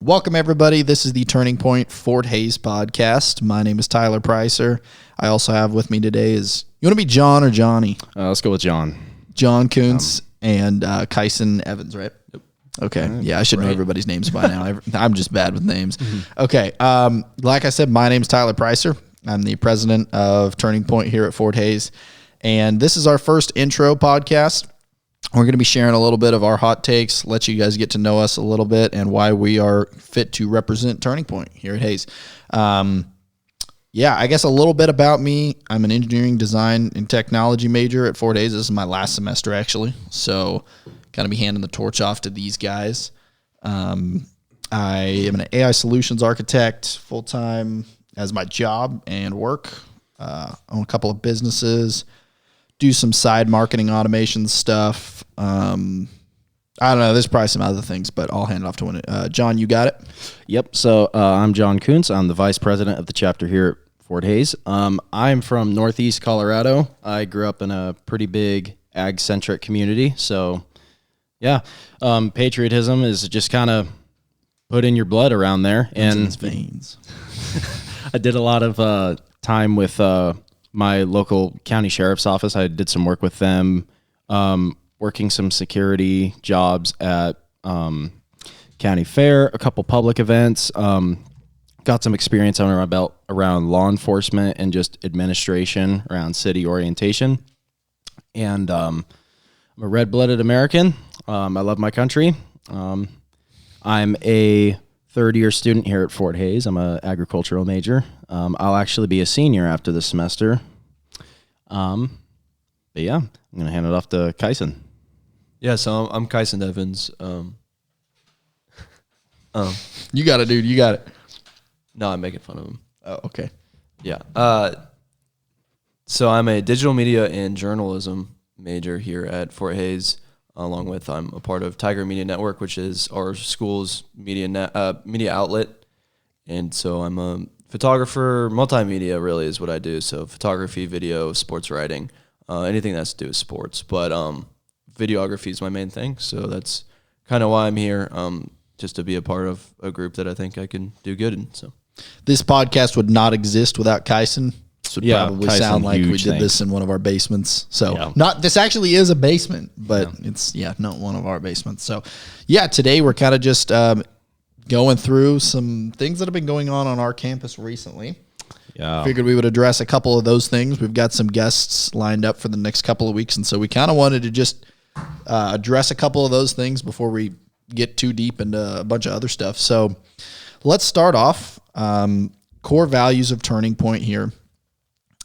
Welcome, everybody. This is the Turning Point Fort Hays podcast. My name is Tyler Pricer. I also have with me today is, you want to be John or Johnny? Let's go with John. John Kuntz and Kyson Evans, right? Yep. Okay. Yeah, I should know everybody's names by now. I'm just bad with names. Okay. Like I said, my name is Tyler Pricer. I'm the president of Turning Point here at Fort Hays. And this is our first intro podcast. We're going to be sharing a little bit of our hot takes, let you guys get to know us a little bit and why we are fit to represent Turning Point here at Hays. I guess a little bit about me. I'm an engineering, design, and technology major at Fort Hays. This is my last semester, actually. So going to be handing the torch off to these guys. I am an AI solutions architect full-time as my job and work. Own a couple of businesses. Do some side marketing automation stuff. I don't know. There's probably some other things, but I'll hand it off to one. John, you got it? Yep. So I'm John Kuntz. I'm the vice president of the chapter here at Fort Hays. I'm from Northeast Colorado. I grew up in a pretty big ag-centric community. So, yeah, patriotism is just kind of put in your blood around there. It's in its veins. I did a lot of time with my local county sheriff's office. I did some work with them, working some security jobs at county fair, a couple public events, got some experience under my belt around law enforcement and just administration around city orientation. And I'm a red-blooded American. I love my country. I'm a third-year student here at Fort Hays. I'm an agricultural major. I'll actually be a senior after this semester. But yeah, I'm going to hand it off to Kyson. Yeah, so I'm Kyson Evans. You got it, dude. You got it. No, I'm making fun of him. Oh, okay. Yeah. So I'm a digital media and journalism major here at Fort Hays. Along with, I'm a part of Tiger Media Network, which is our school's media outlet. And so I'm a photographer, multimedia really is what I do. So photography, video, sports writing, anything that's to do with sports. But videography is my main thing. So that's kind of why I'm here, just to be a part of a group that I think I can do good in. So this podcast would not exist without Kyson. This would probably Kyson, sound like we did this in one of our basements. So this actually is a basement, but it's not one of our basements. So today we're kind of just going through some things that have been going on our campus recently. Yeah. Figured we would address a couple of those things. We've got some guests lined up for the next couple of weeks. And so we kind of wanted to just address a couple of those things before we get too deep into a bunch of other stuff. So let's start off core values of Turning Point here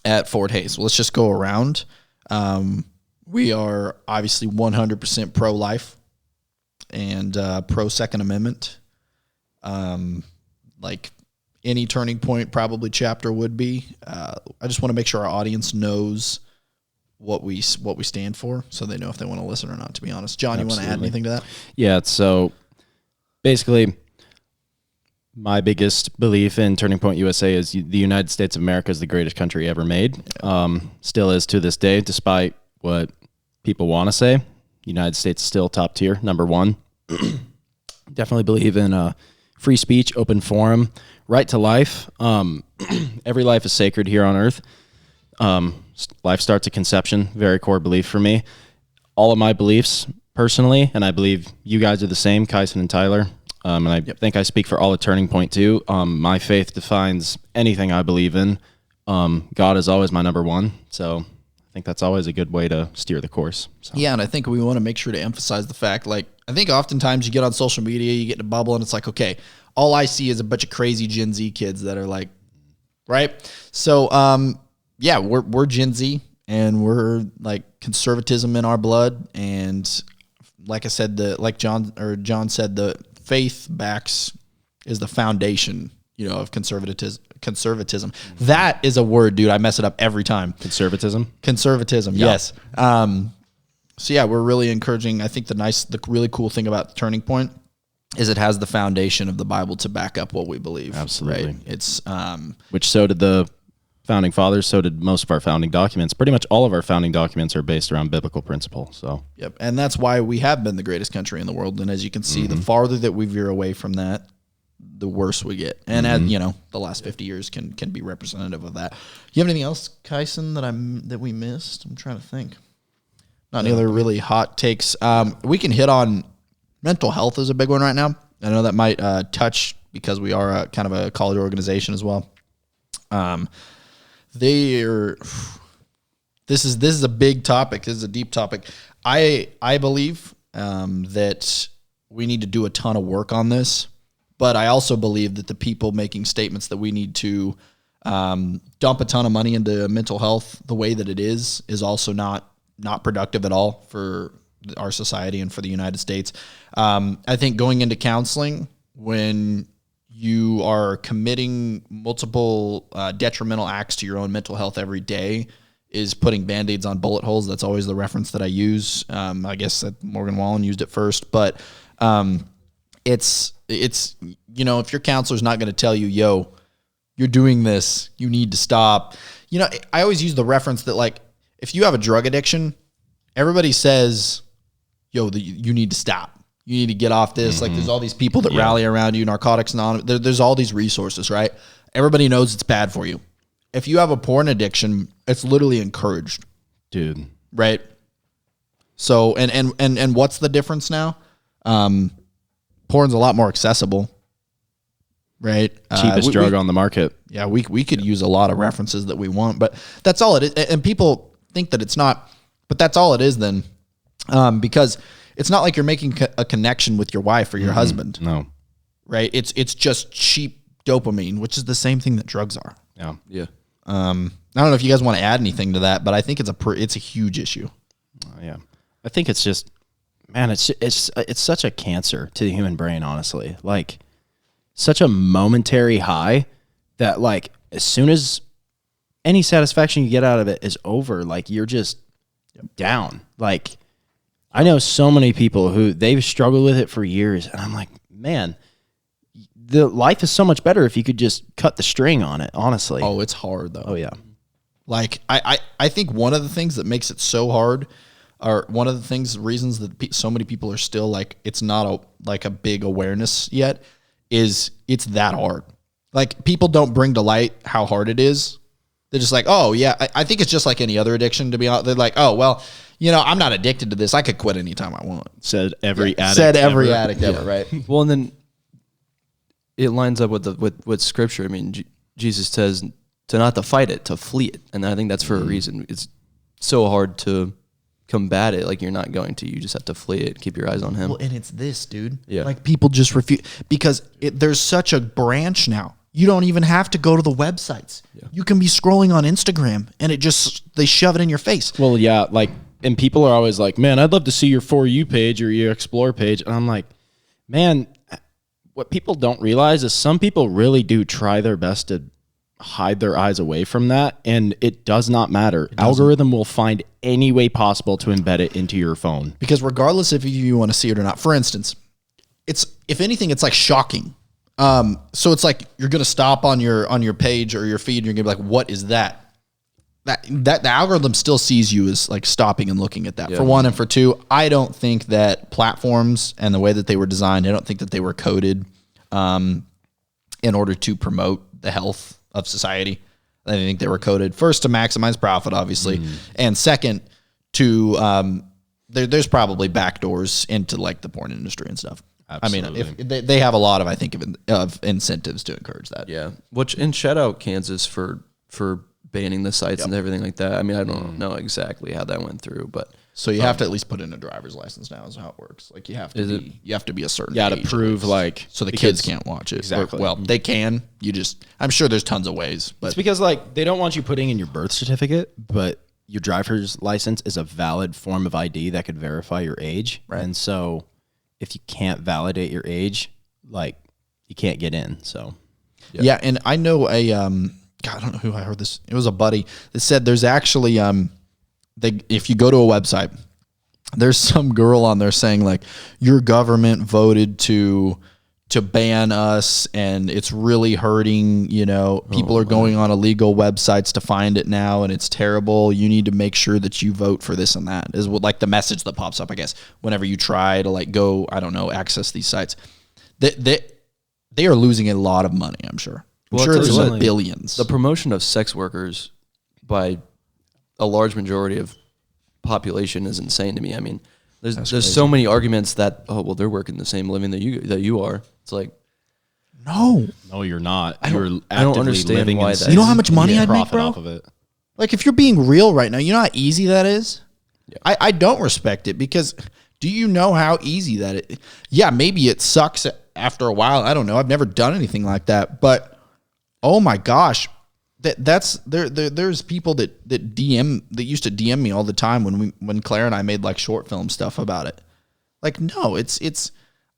at Fort Hays. Let's just go around. We are obviously 100% pro-life and pro-Second Amendment. Like any Turning Point probably chapter would be. I just want to make sure our audience knows what we stand for, so they know if they want to listen or not, to be honest. John, you want to add anything to that? Yeah, so basically my biggest belief in Turning Point USA is the United States of America is the greatest country ever made. Still is to this day, despite what people want to say. United States is still top tier, number one. Definitely believe in free speech, open forum, right to life. Every life is sacred here on earth. Life starts at conception, very core belief for me. All of my beliefs personally, and I believe you guys are the same, Kyson and Tyler, and I think I speak for all of Turning Point too. My faith defines anything I believe in. God is always my number one, so I think that's always a good way to steer the course. So. Yeah, and I think we want to make sure to emphasize the fact, like, I think oftentimes you get on social media, you get in a bubble, and it's like, okay, all I see is a bunch of crazy Gen Z kids that are like, right? So, we're Gen Z, and we're like conservatism in our blood, and like I said, John said, the faith is the foundation, of conservatism. That is a word, dude. I mess it up every time. Conservatism, yes. So we're really encouraging. I think the really cool thing about Turning Point is it has the foundation of the Bible to back up what we believe. Absolutely. Right? It's which so did the founding fathers, so did most of our founding documents. Pretty much all of our founding documents are based around biblical principle. So yep, and that's why we have been the greatest country in the world. And as you can see, the farther that we veer away from that, the worse we get. And as you know, the last 50 years can be representative of that. You have anything else, Kyson, that we missed? I'm trying to think. Not any other really hot takes. We can hit on mental health is a big one right now. I know that might touch because we are kind of a college organization as well. This is a big topic. This is a deep topic. I believe that we need to do a ton of work on this, but I also believe that the people making statements that we need to dump a ton of money into mental health the way that it is also not productive at all for our society and for the United States. I think going into counseling when you are committing multiple detrimental acts to your own mental health every day is putting Band-Aids on bullet holes. That's always the reference that I use. I guess that Morgan Wallen used it first, but it's you know, if your counselor's not going to tell you, yo, you're doing this, you need to stop. You know, I always use the reference that, like, if you have a drug addiction, everybody says, yo, you need to stop. You need to get off this. Like, there's all these people that rally around you, Narcotics Anonymous. There's all these resources, right? Everybody knows it's bad for you. If you have a porn addiction, it's literally encouraged. Dude. Right? So, and what's the difference now? Porn's a lot more accessible, right? Cheapest drug on the market. Yeah, we could use a lot of references that we want, but that's all it is. And people think that it's not, but that's all it is then. Because it's not like you're making a connection with your wife or your husband. No. Right? It's just cheap dopamine, which is the same thing that drugs are. Yeah. Yeah. I don't know if you guys want to add anything to that, but I think it's a huge issue. Yeah. I think it's just, man, it's such a cancer to the human brain, honestly. Like, such a momentary high that, like, as soon as any satisfaction you get out of it is over, like, you're just down. Like, I know so many people who they've struggled with it for years, and I'm like, man, the life is so much better if you could just cut the string on it, honestly. Oh, it's hard though. Oh yeah. Like I think one of the things that makes it so hard, or one of the reasons that so many people are still like, it's not a big awareness yet, is it's that hard. Like, people don't bring to light how hard it is. They're just like, oh yeah, I think it's just like any other addiction, to be honest. They're like, oh, well, you know, I'm not addicted to this. I could quit anytime I want. Said every addict ever, right? Well, and then it lines up with scripture. I mean, Jesus says to not to fight it, to flee it. And I think that's for a reason. It's so hard to combat it. Like, you're not going to. You just have to flee it. Keep your eyes on him. Well, and it's this, dude. Yeah. Like, people just refuse because there's such a branch now. You don't even have to go to the websites. Yeah. You can be scrolling on Instagram and they shove it in your face. Well, yeah, like, and people are always like, man, I'd love to see your For You page or your Explore page. And I'm like, man, what people don't realize is some people really do try their best to hide their eyes away from that, and it does not matter. Algorithm will find any way possible to embed it into your phone. Because regardless if you want to see it or not, for instance, if anything, it's like shocking. So it's like you're gonna stop on your page or your feed, and you're gonna be like, "What is that?" That the algorithm still sees you as like stopping and looking at that. Yeah. For one, and for two, I don't think that platforms and the way that they were designed, I don't think that they were coded in order to promote the health of society. I think they were coded first to maximize profit, obviously, and second to there's probably backdoors into like the porn industry and stuff. Absolutely. I mean, if they have a lot of, I think, of incentives to encourage that. Yeah. And shout out Kansas for banning the sites and everything like that. I mean, I don't know exactly how that went through, but so you have to at least put in a driver's license now, is how it works. Like, you have to be a certain age to prove, like, so the kids can't watch it. Exactly. Well, they can. I'm sure there's tons of ways, but it's because, like, they don't want you putting in your birth certificate, but your driver's license is a valid form of ID that could verify your age. Right. And so if you can't validate your age, like, you can't get in. So yeah, and I know God, I don't know who I heard this. It was a buddy that said there's actually if you go to a website, there's some girl on there saying, like, your government voted to ban us and it's really hurting, you know, people are going on illegal websites to find it now and it's terrible. You need to make sure that you vote for this and that, is what, like, the message that pops up, I guess, whenever you try to, like, go, I don't know, access these sites. they are losing a lot of money, I'm sure. I'm Well, sure it's it's like billions. The promotion of sex workers by a large majority of population is insane to me. I mean, there's so many arguments that, oh, well, they're working the same living that you are. It's like, no, you're not. I You're don't actively understand living why in that You know how much money I'd make, profit bro? off of it. Like, if you're being real right now, you know how easy that is? Yeah. I don't respect it because do you know how easy that it? Yeah, maybe it sucks after a while. I don't know. I've never done anything like that. But, oh my gosh, there's people that used to DM me all the time when Claire and I made like short film stuff about it. Like, no, it's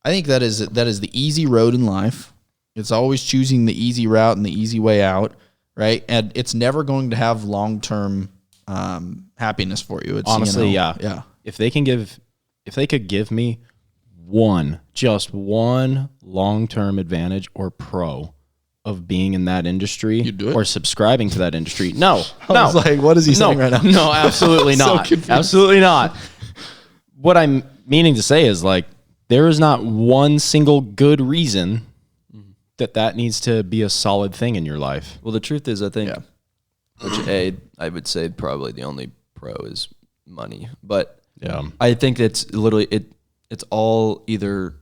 I think that is the easy road in life. It's always choosing the easy route and the easy way out, right? And it's never going to have long-term happiness for you. It's, honestly, yeah. If they could give me just one long-term advantage or pro of being in that industry You'd do it? or subscribing to that industry, no. I was like, what is he saying right now? No, absolutely So not. confused. Absolutely not. What I'm meaning to say is like, there is not one single good reason that needs to be a solid thing in your life. well, the truth is, I think, which I would say probably the only pro is money, but Yeah. I think it's literally it's all either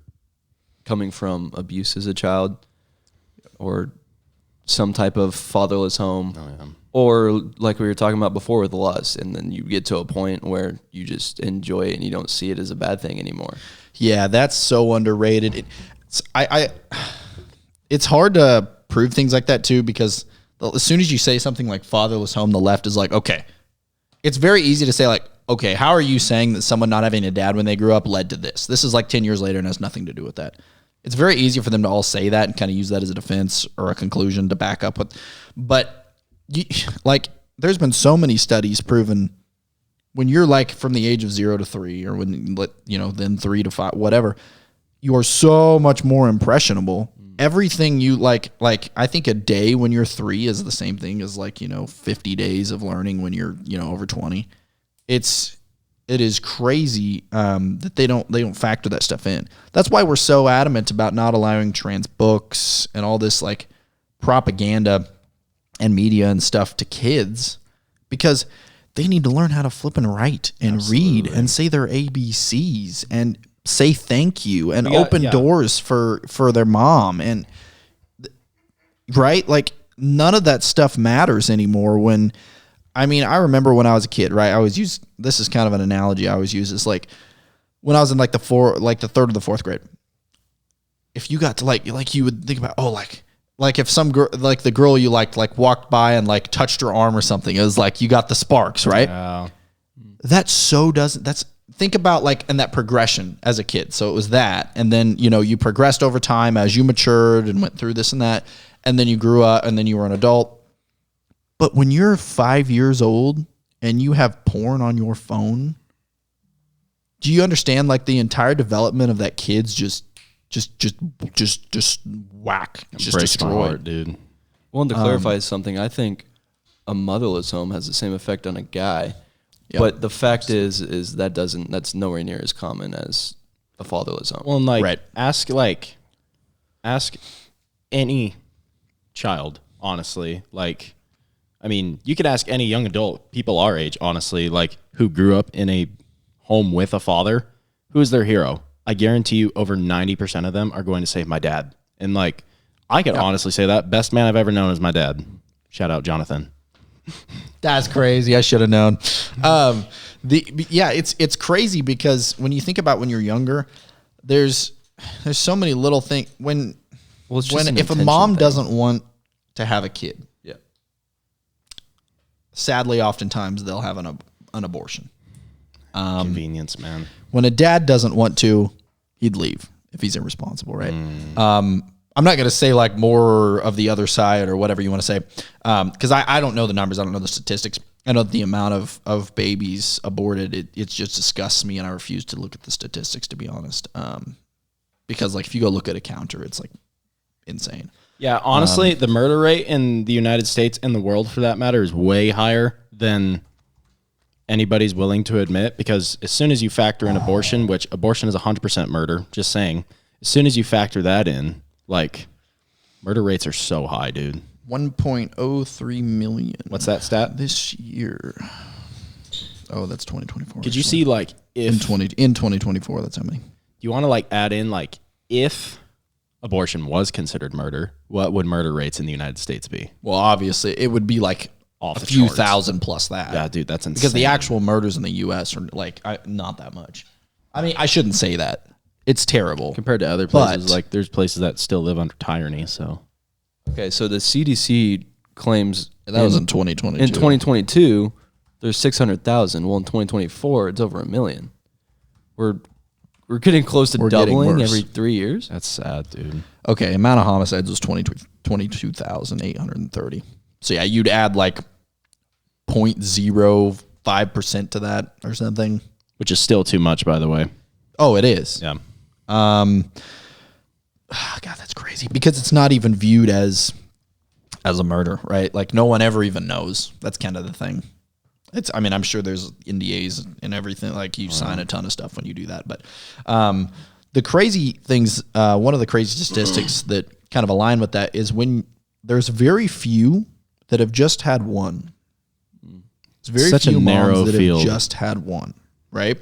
coming from abuse as a child or some type of fatherless home. Or like we were talking about before with lust, and then you get to a point where you just enjoy it and you don't see it as a bad thing anymore. Yeah, that's so underrated. It's hard to prove things like that too, because as soon as you say something like fatherless home, the left is like, okay. It's very easy to say like, okay, how are you saying that someone not having a dad when they grew up led to this? This is like 10 years later and has nothing to do with that. It's very easy for them to all say that and kind of use that as a defense or a conclusion to back up with. But there's been so many studies proven when you're like from the age of 0 to 3 or when, then 3 to 5, whatever, you are so much more impressionable. Everything you like I think a day when you're 3 is the same thing as 50 days of learning when you're, over 20. It is crazy that they don't factor that stuff in. That's why we're so adamant about not allowing trans books and all this like propaganda and media and stuff to kids, because they need to learn how to flip and write and read and say their ABCs and say thank you and open doors for their mom. And right, like none of that stuff matters anymore. I remember when I was a kid, right? I always use, this is kind of an analogy I always use, is like when I was in the third or the fourth grade. If you got to like you would think about, like if some girl, like the girl you liked, like walked by and like touched your arm or something, it was like you got the sparks, right? Yeah. Think about and that progression as a kid. So it was that, and then you progressed over time as you matured and went through this and that, and then you grew up, and then you were an adult. But when you're 5 years old and you have porn on your phone, do you understand the entire development of that kid's just whack, just Breaks my destroyed, heart, dude. Well, and to clarify something, I think a motherless home has the same effect on a guy. Yep. But the fact is that's nowhere near as common as a fatherless home. Well, and Right. ask any child, honestly. You could ask any young adult, people our age, honestly, who grew up in a home with a father, who is their hero? I guarantee you over 90% of them are going to say my dad. And I could honestly say that best man I've ever known is my dad. Shout out Jonathan. That's crazy. I should have known. It's crazy because when you think about when you're younger, there's so many little things if a mom doesn't want to have a kid, sadly, oftentimes they'll have an abortion. Convenience, man. When a dad doesn't want to, he'd leave if he's irresponsible, right? I'm not going to say more of the other side or whatever you want to say, because I don't know the numbers. I don't know the statistics. I know the amount of babies aborted. It just disgusts me, and I refuse to look at the statistics, to be honest. Because if you go look at a counter, it's insane. Yeah, honestly, the murder rate in the United States and the world, for that matter, is way higher than anybody's willing to admit, because as soon as you factor in abortion, which abortion is 100% murder, just saying, as soon as you factor that in, Murder rates are so high, dude. 1.03 million. What's that stat? This year. Oh, that's 2024. Could you see like if in 2024? That's how many. You want to like add in like if abortion was considered murder, what would murder rates in the United States be? Well, obviously, it would be like Off a the few charts. thousand plus that. Yeah, dude, that's insane. Because the actual murders in the U.S. are like not that much. I mean, I shouldn't say that. It's terrible compared to other places, But- like there's places that still live under tyranny. So Okay, so the CDC claims that was in 2022. in 2022 there's 600,000. Well, in 2024 it's over 1 million. We're getting close to We're getting doubling worse. every 3 years. that's sad, dude. Okay, amount of homicides was 22,830. So yeah, you'd add like 0.05% to that or something. Which is still too much, by the way. Oh, it is. Yeah. God, that's crazy because it's not even viewed as a murder, right? Like no one ever even knows. That's kind of the thing. I mean, I'm sure there's NDAs and everything. Like you sign a ton of stuff when you do that. But the crazy things, one of the crazy statistics that kind of align with that is when there's very few that have just had one. It's very Such a few narrow moms that field. have just had one, right?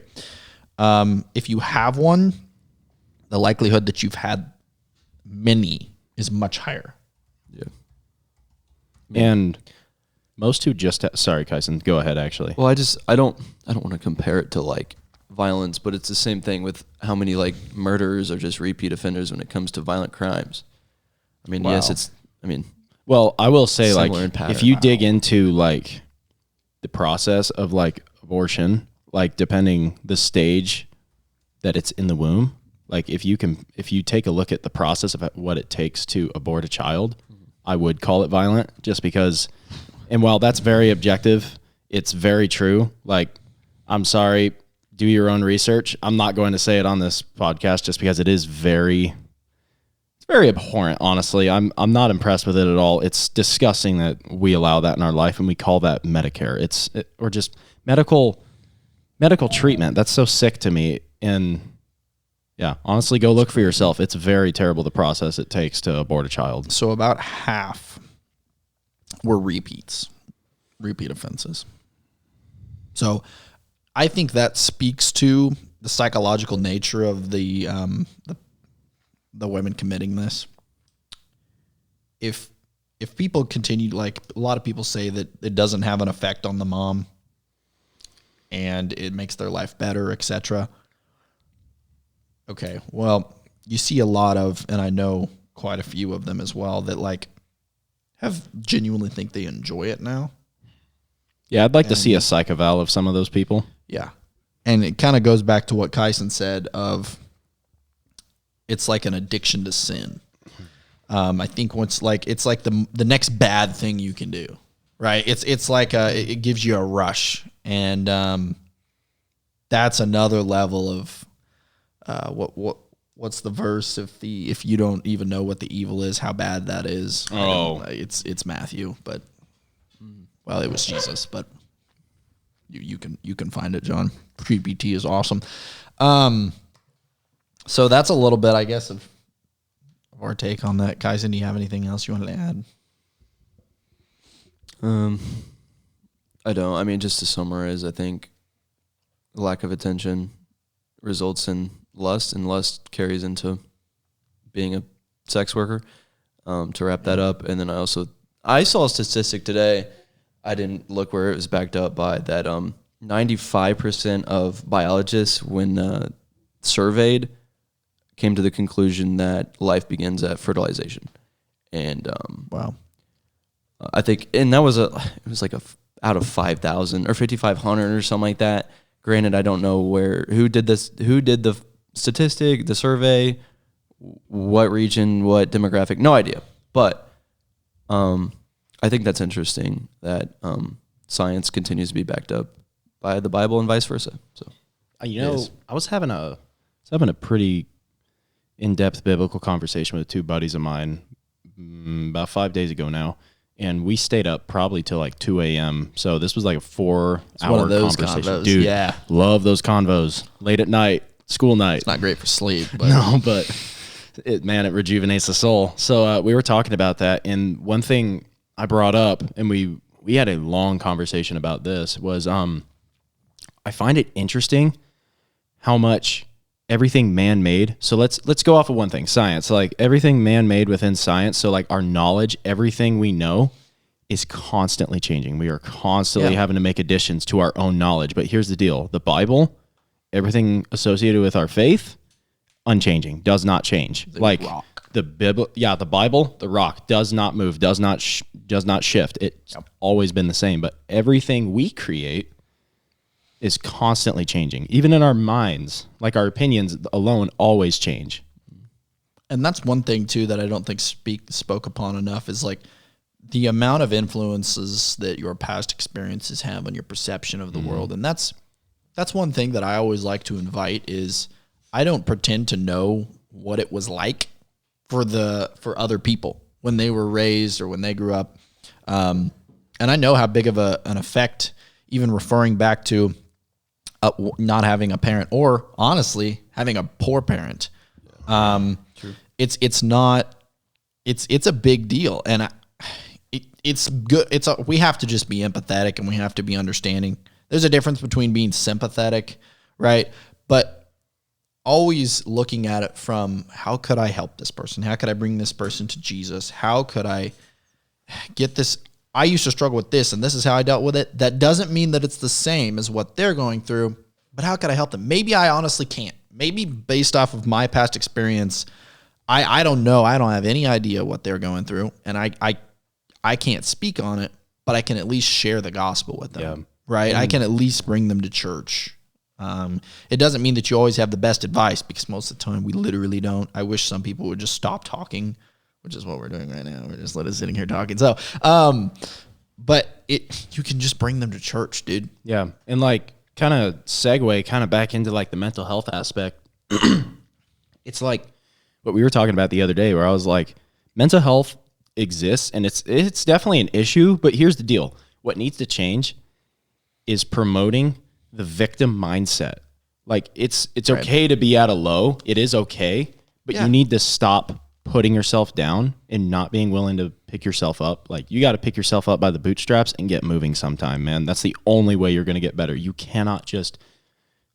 If you have one, the likelihood that you've had many is much higher. Yeah. And most who just sorry, Kyson, go ahead. Actually, Well, I don't want to compare it to like violence, but it's the same thing with how many like murderers are just repeat offenders when it comes to violent crimes. I mean, yes, Wow. well, I will say like Similar in pattern. if you dig into like the process of like abortion, like depending the stage that it's in the womb, like if you take a look at the process of what it takes to abort a child, I would call it violent just because, and while that's very objective, it's very true. Like, I'm sorry, do your own research. I'm not going to say it on this podcast just because it is very abhorrent, honestly. I'm not impressed with it at all. It's disgusting that we allow that in our life and we call that Medicare. Or just medical treatment. That's so sick to me. And yeah, honestly, go look for yourself. It's very terrible the process it takes to abort a child. So about half were repeat offenses. So I think that speaks to the psychological nature of the women committing this. If people continue, like a lot of people say that it doesn't have an effect on the mom and it makes their life better, etc. Okay, well, you see a lot of, and I know quite a few of them as well, that like have genuinely think they enjoy it now. Yeah, I'd like to see a psych eval of some of those people. Yeah. And it kind of goes back to what Kyson said of it's like an addiction to sin. I think once like it's like the next bad thing you can do, right? It's like it gives you a rush, and that's another level of what's the verse if you don't even know what the evil is, how bad that is. Oh, it's Matthew, but well, it was Jesus, but you can find it, John. GPT is awesome. So that's a little bit, I guess, of our take on that. Kyson, do you have anything else you wanted to add? I don't. I mean, just to summarize, I think lack of attention results in lust, and lust carries into being a sex worker. To wrap that up, and then I saw a statistic today. I didn't look where it was backed up by that. 95% of biologists, when surveyed, came to the conclusion that life begins at fertilization. And Wow. I think, and it was like out of 5,000 or 5,500 or something like that. Granted, I don't know who did the statistic, the survey, what region, what demographic, no idea. But I think that's interesting that science continues to be backed up by the Bible and vice versa. So, I was having a pretty in-depth biblical conversation with two buddies of mine about 5 days ago now, and we stayed up probably till like 2 a.m. So this was like a 4-hour one of those conversation. convos, Dude, yeah. love those convos. Late at night, school night. It's not great for sleep, but No, but it rejuvenates the soul. So we were talking about that, and one thing I brought up, and we had a long conversation about this, was I find it interesting how much everything man-made. So let's go off of one thing, science. Like everything man-made within science. So like our knowledge, everything we know is constantly changing. We are constantly having to make additions to our own knowledge. But here's the deal: the Bible, everything associated with our faith, unchanging, does not change. Like rock. The Bible, the rock does not move, does not shift. It's always been the same. But everything we create is constantly changing. Even in our minds, like our opinions alone always change. And that's one thing too that I don't think spoke upon enough is like the amount of influences that your past experiences have on your perception of the world. And that's one thing that I always like to invite is I don't pretend to know what it was like for other people when they were raised or when they grew up. And I know how big of an effect, even referring back to not having a parent, or honestly having a poor parent. It's a big deal, and it's good. We have to just be empathetic, and we have to be understanding. There's a difference between being sympathetic, right? But always looking at it from, how could I help this person? How could I bring this person to Jesus? How could I get this? I used to struggle with this, and this is how I dealt with it. That doesn't mean that it's the same as what they're going through, but how could I help them? Maybe I honestly can't. Maybe based off of my past experience, I don't know. I don't have any idea what they're going through, and I can't speak on it, but I can at least share the gospel with them, right? I can at least bring them to church. It doesn't mean that you always have the best advice, because most of the time we literally don't. I wish some people would just stop talking, which is what we're doing right now. We're just sitting here talking. So, but you can just bring them to church, dude. Yeah. And like kind of segue kind of back into like the mental health aspect. It's like what we were talking about the other day, where I was like, mental health exists and it's definitely an issue, but here's the deal. What needs to change is promoting the victim mindset. Like it's okay to be at a low. It is okay, but you need to stop putting yourself down and not being willing to pick yourself up. Like you got to pick yourself up by the bootstraps and get moving sometime, man. That's the only way you're going to get better. You cannot just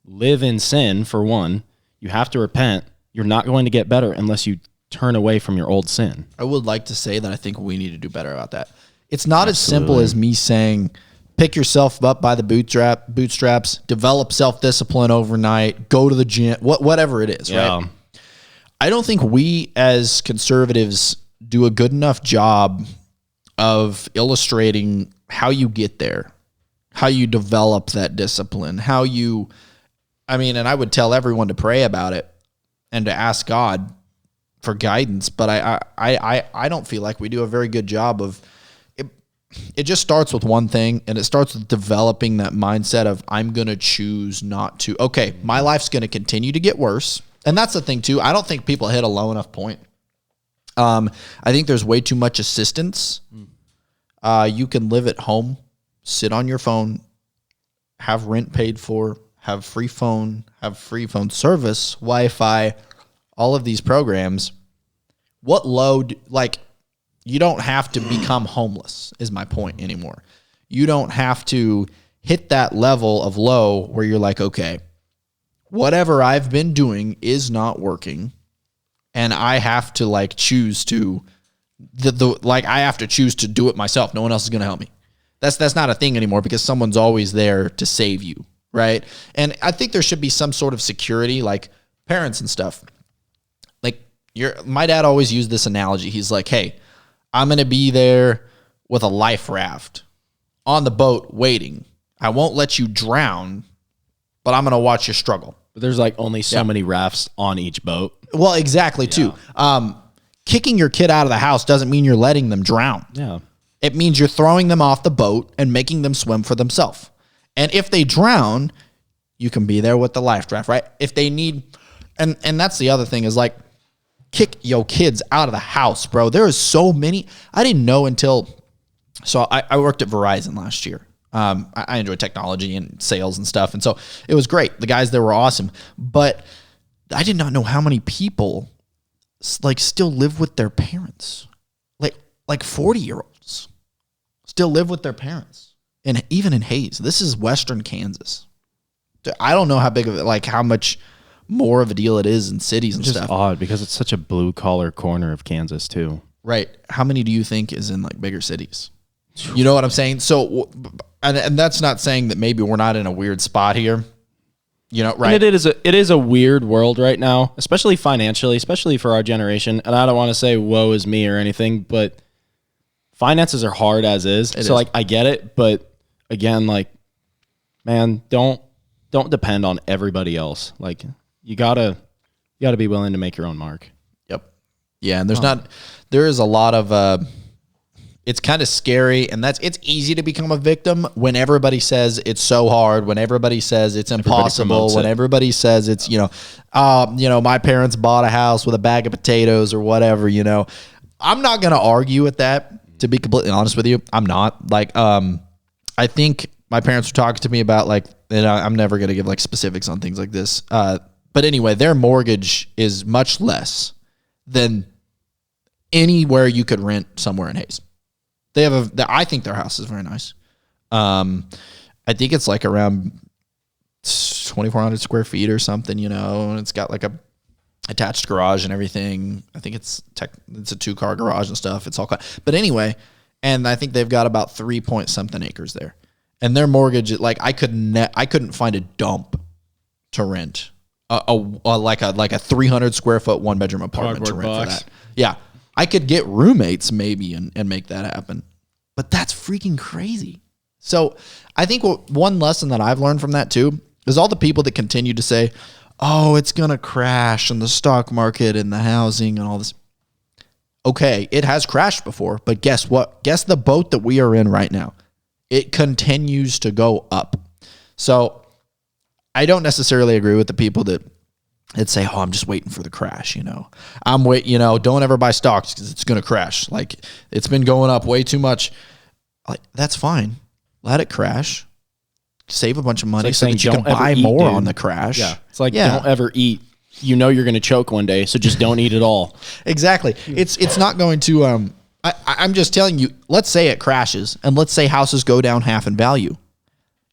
live in sin, for one. You have to repent. You're not going to get better unless you turn away from your old sin. I would like to say that I think we need to do better about that. It's not as simple as me saying, pick yourself up by the bootstraps, develop self-discipline overnight, go to the gym, whatever it is, right? I don't think we as conservatives do a good enough job of illustrating how you get there, how you develop that discipline, and I would tell everyone to pray about it and to ask God for guidance, but I don't feel like we do a very good job of it. It just starts with one thing, and it starts with developing that mindset of, I'm going to choose not to. Okay, my life's going to continue to get worse. And that's the thing too. I don't think people hit a low enough point. I think there's way too much assistance. You can live at home, sit on your phone, have rent paid for, have free phone service, Wi-Fi, all of these programs. What load, you don't have to become homeless is my point anymore. You don't have to hit that level of low where you're like, okay, whatever I've been doing is not working, and I have to choose to I have to choose to do it myself. No one else is going to help me. That's not a thing anymore, because someone's always there to save you, right? And I think there should be some sort of security, like parents and stuff. My dad always used this analogy. He's like, hey, I'm going to be there with a life raft on the boat waiting. I won't let you drown, but I'm going to watch you struggle. But there's only so many rafts on each boat. Well, exactly, too. Kicking your kid out of the house doesn't mean you're letting them drown. Yeah. It means you're throwing them off the boat and making them swim for themselves. And if they drown, you can be there with the life raft, right? If they need, and that's the other thing is kick your kids out of the house, bro. There is so many. I didn't know until, so I worked at Verizon last year. I enjoy technology and sales and stuff. And so it was great. The guys there were awesome. But I did not know how many people like still live with their parents. Like 40-year-olds still live with their parents. And even in Hays, this is Western Kansas. I don't know how big of it, like how much more of a deal it is in cities and It's stuff. just odd because it's such a blue collar corner of Kansas too. Right. How many do you think is in like bigger cities? You know what I'm saying? So, and that's not saying that maybe we're not in a weird spot here. You know, right? And it is a weird world right now, especially financially, especially for our generation. And I don't want to say woe is me or anything, but finances are hard as is. Like I get it, but again, like, man, don't depend on everybody else. Like you gotta be willing to make your own mark. Yep. Yeah, and there is a lot of it's kind of scary, and it's easy to become a victim when everybody says it's so hard, when everybody says it's impossible, when everybody says it's, my parents bought a house with a bag of potatoes or whatever, I'm not going to argue with that, to be completely honest with you. I'm not. Like, I think my parents were talking to me about, like, and I'm never going to give, like, specifics on things like this. But anyway, their mortgage is much less than anywhere you could rent somewhere in Hays. They have I think their house is very nice. I think it's like around 2,400 square feet or something, and it's got like a attached garage and everything. I think it's a 2-car garage and stuff. It's all, but anyway, and I think they've got about 3-point-something acres there. And their mortgage, like I couldn't find a dump to rent like a 300 square foot 1-bedroom apartment Cardboard to rent box. for that. Yeah. I could get roommates maybe and make that happen. But that's freaking crazy. So I think one lesson that I've learned from that too is all the people that continue to say, oh, it's going to crash in the stock market and the housing and all this. Okay, it has crashed before, but guess what? Guess the boat that we are in right now. It continues to go up. So I don't necessarily agree with the people that say, oh, I'm just waiting for the crash, I'm don't ever buy stocks because it's going to crash. Like, it's been going up way too much. Like, that's fine. Let it crash. Save a bunch of money so that you can buy more on the crash. Yeah. It's like, don't ever eat. You're going to choke one day, so just don't eat it all. Exactly. It's not going to, I'm just telling you, let's say it crashes, and let's say houses go down half in value.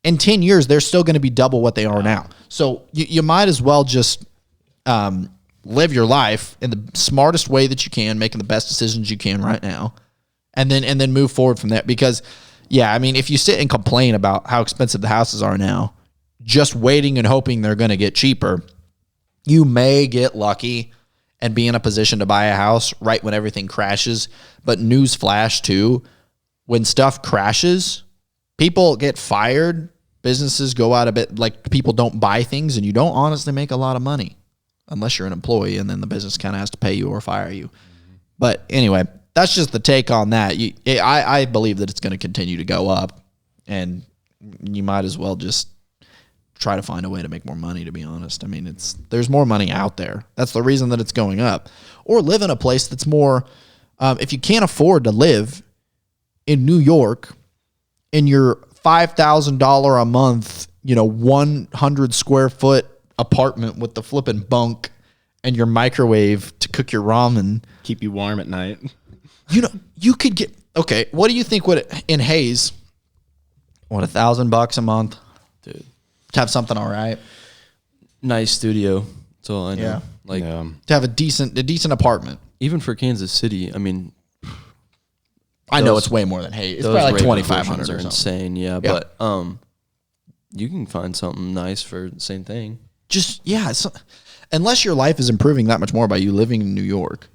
In 10 years, they're still going to be double what they are now. So you might as well just live your life in the smartest way that you can, making the best decisions you can right now, and then move forward from that. Because, yeah, I mean, if you sit and complain about how expensive the houses are now, just waiting and hoping they're going to get cheaper, you may get lucky and be in a position to buy a house right when everything crashes. But news flash too, when stuff crashes, people get fired, businesses go out a bit, like people don't buy things, and you don't honestly make a lot of money unless you're an employee, and then the business kind of has to pay you or fire you. But anyway, that's just the take on that. I believe that it's going to continue to go up, and you might as well just try to find a way to make more money, to be honest. I mean, there's more money out there. That's the reason that it's going up. Or live in a place that's more, if you can't afford to live in New York in your $5,000 a month, 100 square foot apartment with the flipping bunk and your microwave to cook your ramen, keep you warm at night. You could get, okay, what do you think in Hays, $1,000 a month, dude, to have something all right? Nice studio. That's all I know. Yeah. Like, to have a decent apartment. even for Kansas City, I mean, I know it's way more than Hays. It's probably like 2,500 are or something. insane. Yeah, but you can find something nice for the same thing. Unless your life is improving that much more by you living in New York.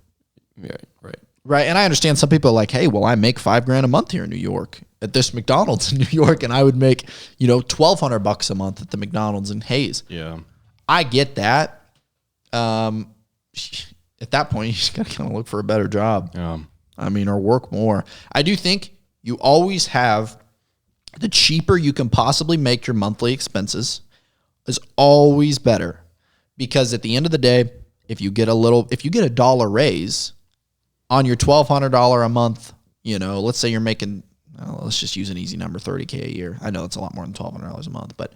Right. And I understand some people are like, hey, well, I make $5,000 a month here in New York at this McDonald's in New York, and I would make, $1,200 a month at the McDonald's in Hays. Yeah. I get that. At that point, you just got to kind of look for a better job. Yeah. I mean, or work more. I do think you always have the cheaper you can possibly make your monthly expenses is always better, because at the end of the day, if you get a dollar raise on your $1,200 a month, let's say you're making, let's just use an easy number, $30K a year. I know it's a lot more than $1,200 a month, but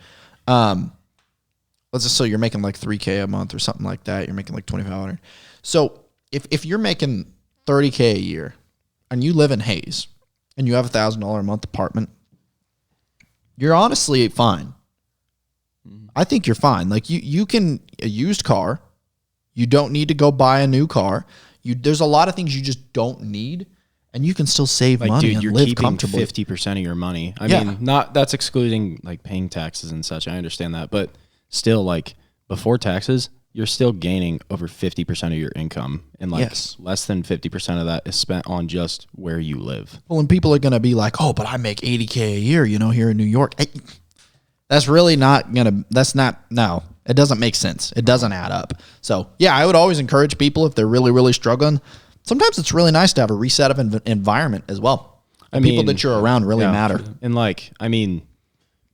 let's just say you're making like $3K a month or something like that. You're making like $2,500. So if you're making $30K a year and you live in Hayes and you have $1,000 a month apartment, you're honestly fine. I think you're fine. Like you can a used car. You don't need to go buy a new car. There's a lot of things you just don't need, and you can still save money dude, and you're live keeping comfortably. 50% of your money. I mean, that's excluding like paying taxes and such. I understand that, but still, like before taxes, you're still gaining over 50% of your income, and like less than 50% of that is spent on just where you live. Well, and people are going to be like, "Oh, but I make $80K a year, here in New York." That's really not going to, no, it doesn't make sense. It doesn't add up. So yeah, I would always encourage people if they're really, really struggling. Sometimes it's really nice to have a reset of environment as well. People that you're around really matter. And like, I mean,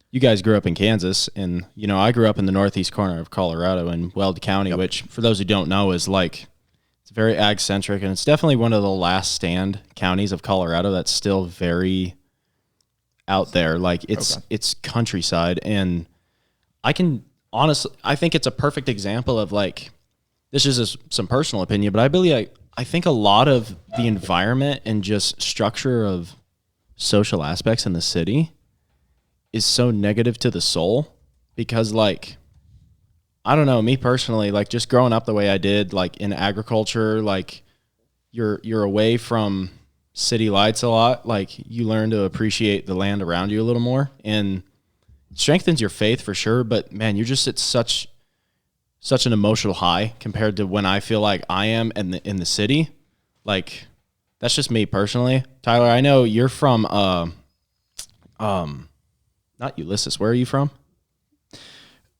you guys grew up in Kansas, and I grew up in the northeast corner of Colorado in Weld County, which for those who don't know is like, it's very ag centric, and it's definitely one of the last stand counties of Colorado that's still very out there. Like it's countryside, and I think it's a perfect example of like, this is just some personal opinion, but I think a lot of the environment and just structure of social aspects in the city is so negative to the soul, because like, I don't know, me personally, like just growing up the way I did, like in agriculture, like you're away from city lights a lot. Like you learn to appreciate the land around you a little more, and it strengthens your faith for sure. But man, you're just at such an emotional high compared to when I feel like I am in the city. Like that's just me personally. Tyler, I know you're from not Ulysses. Where are you from?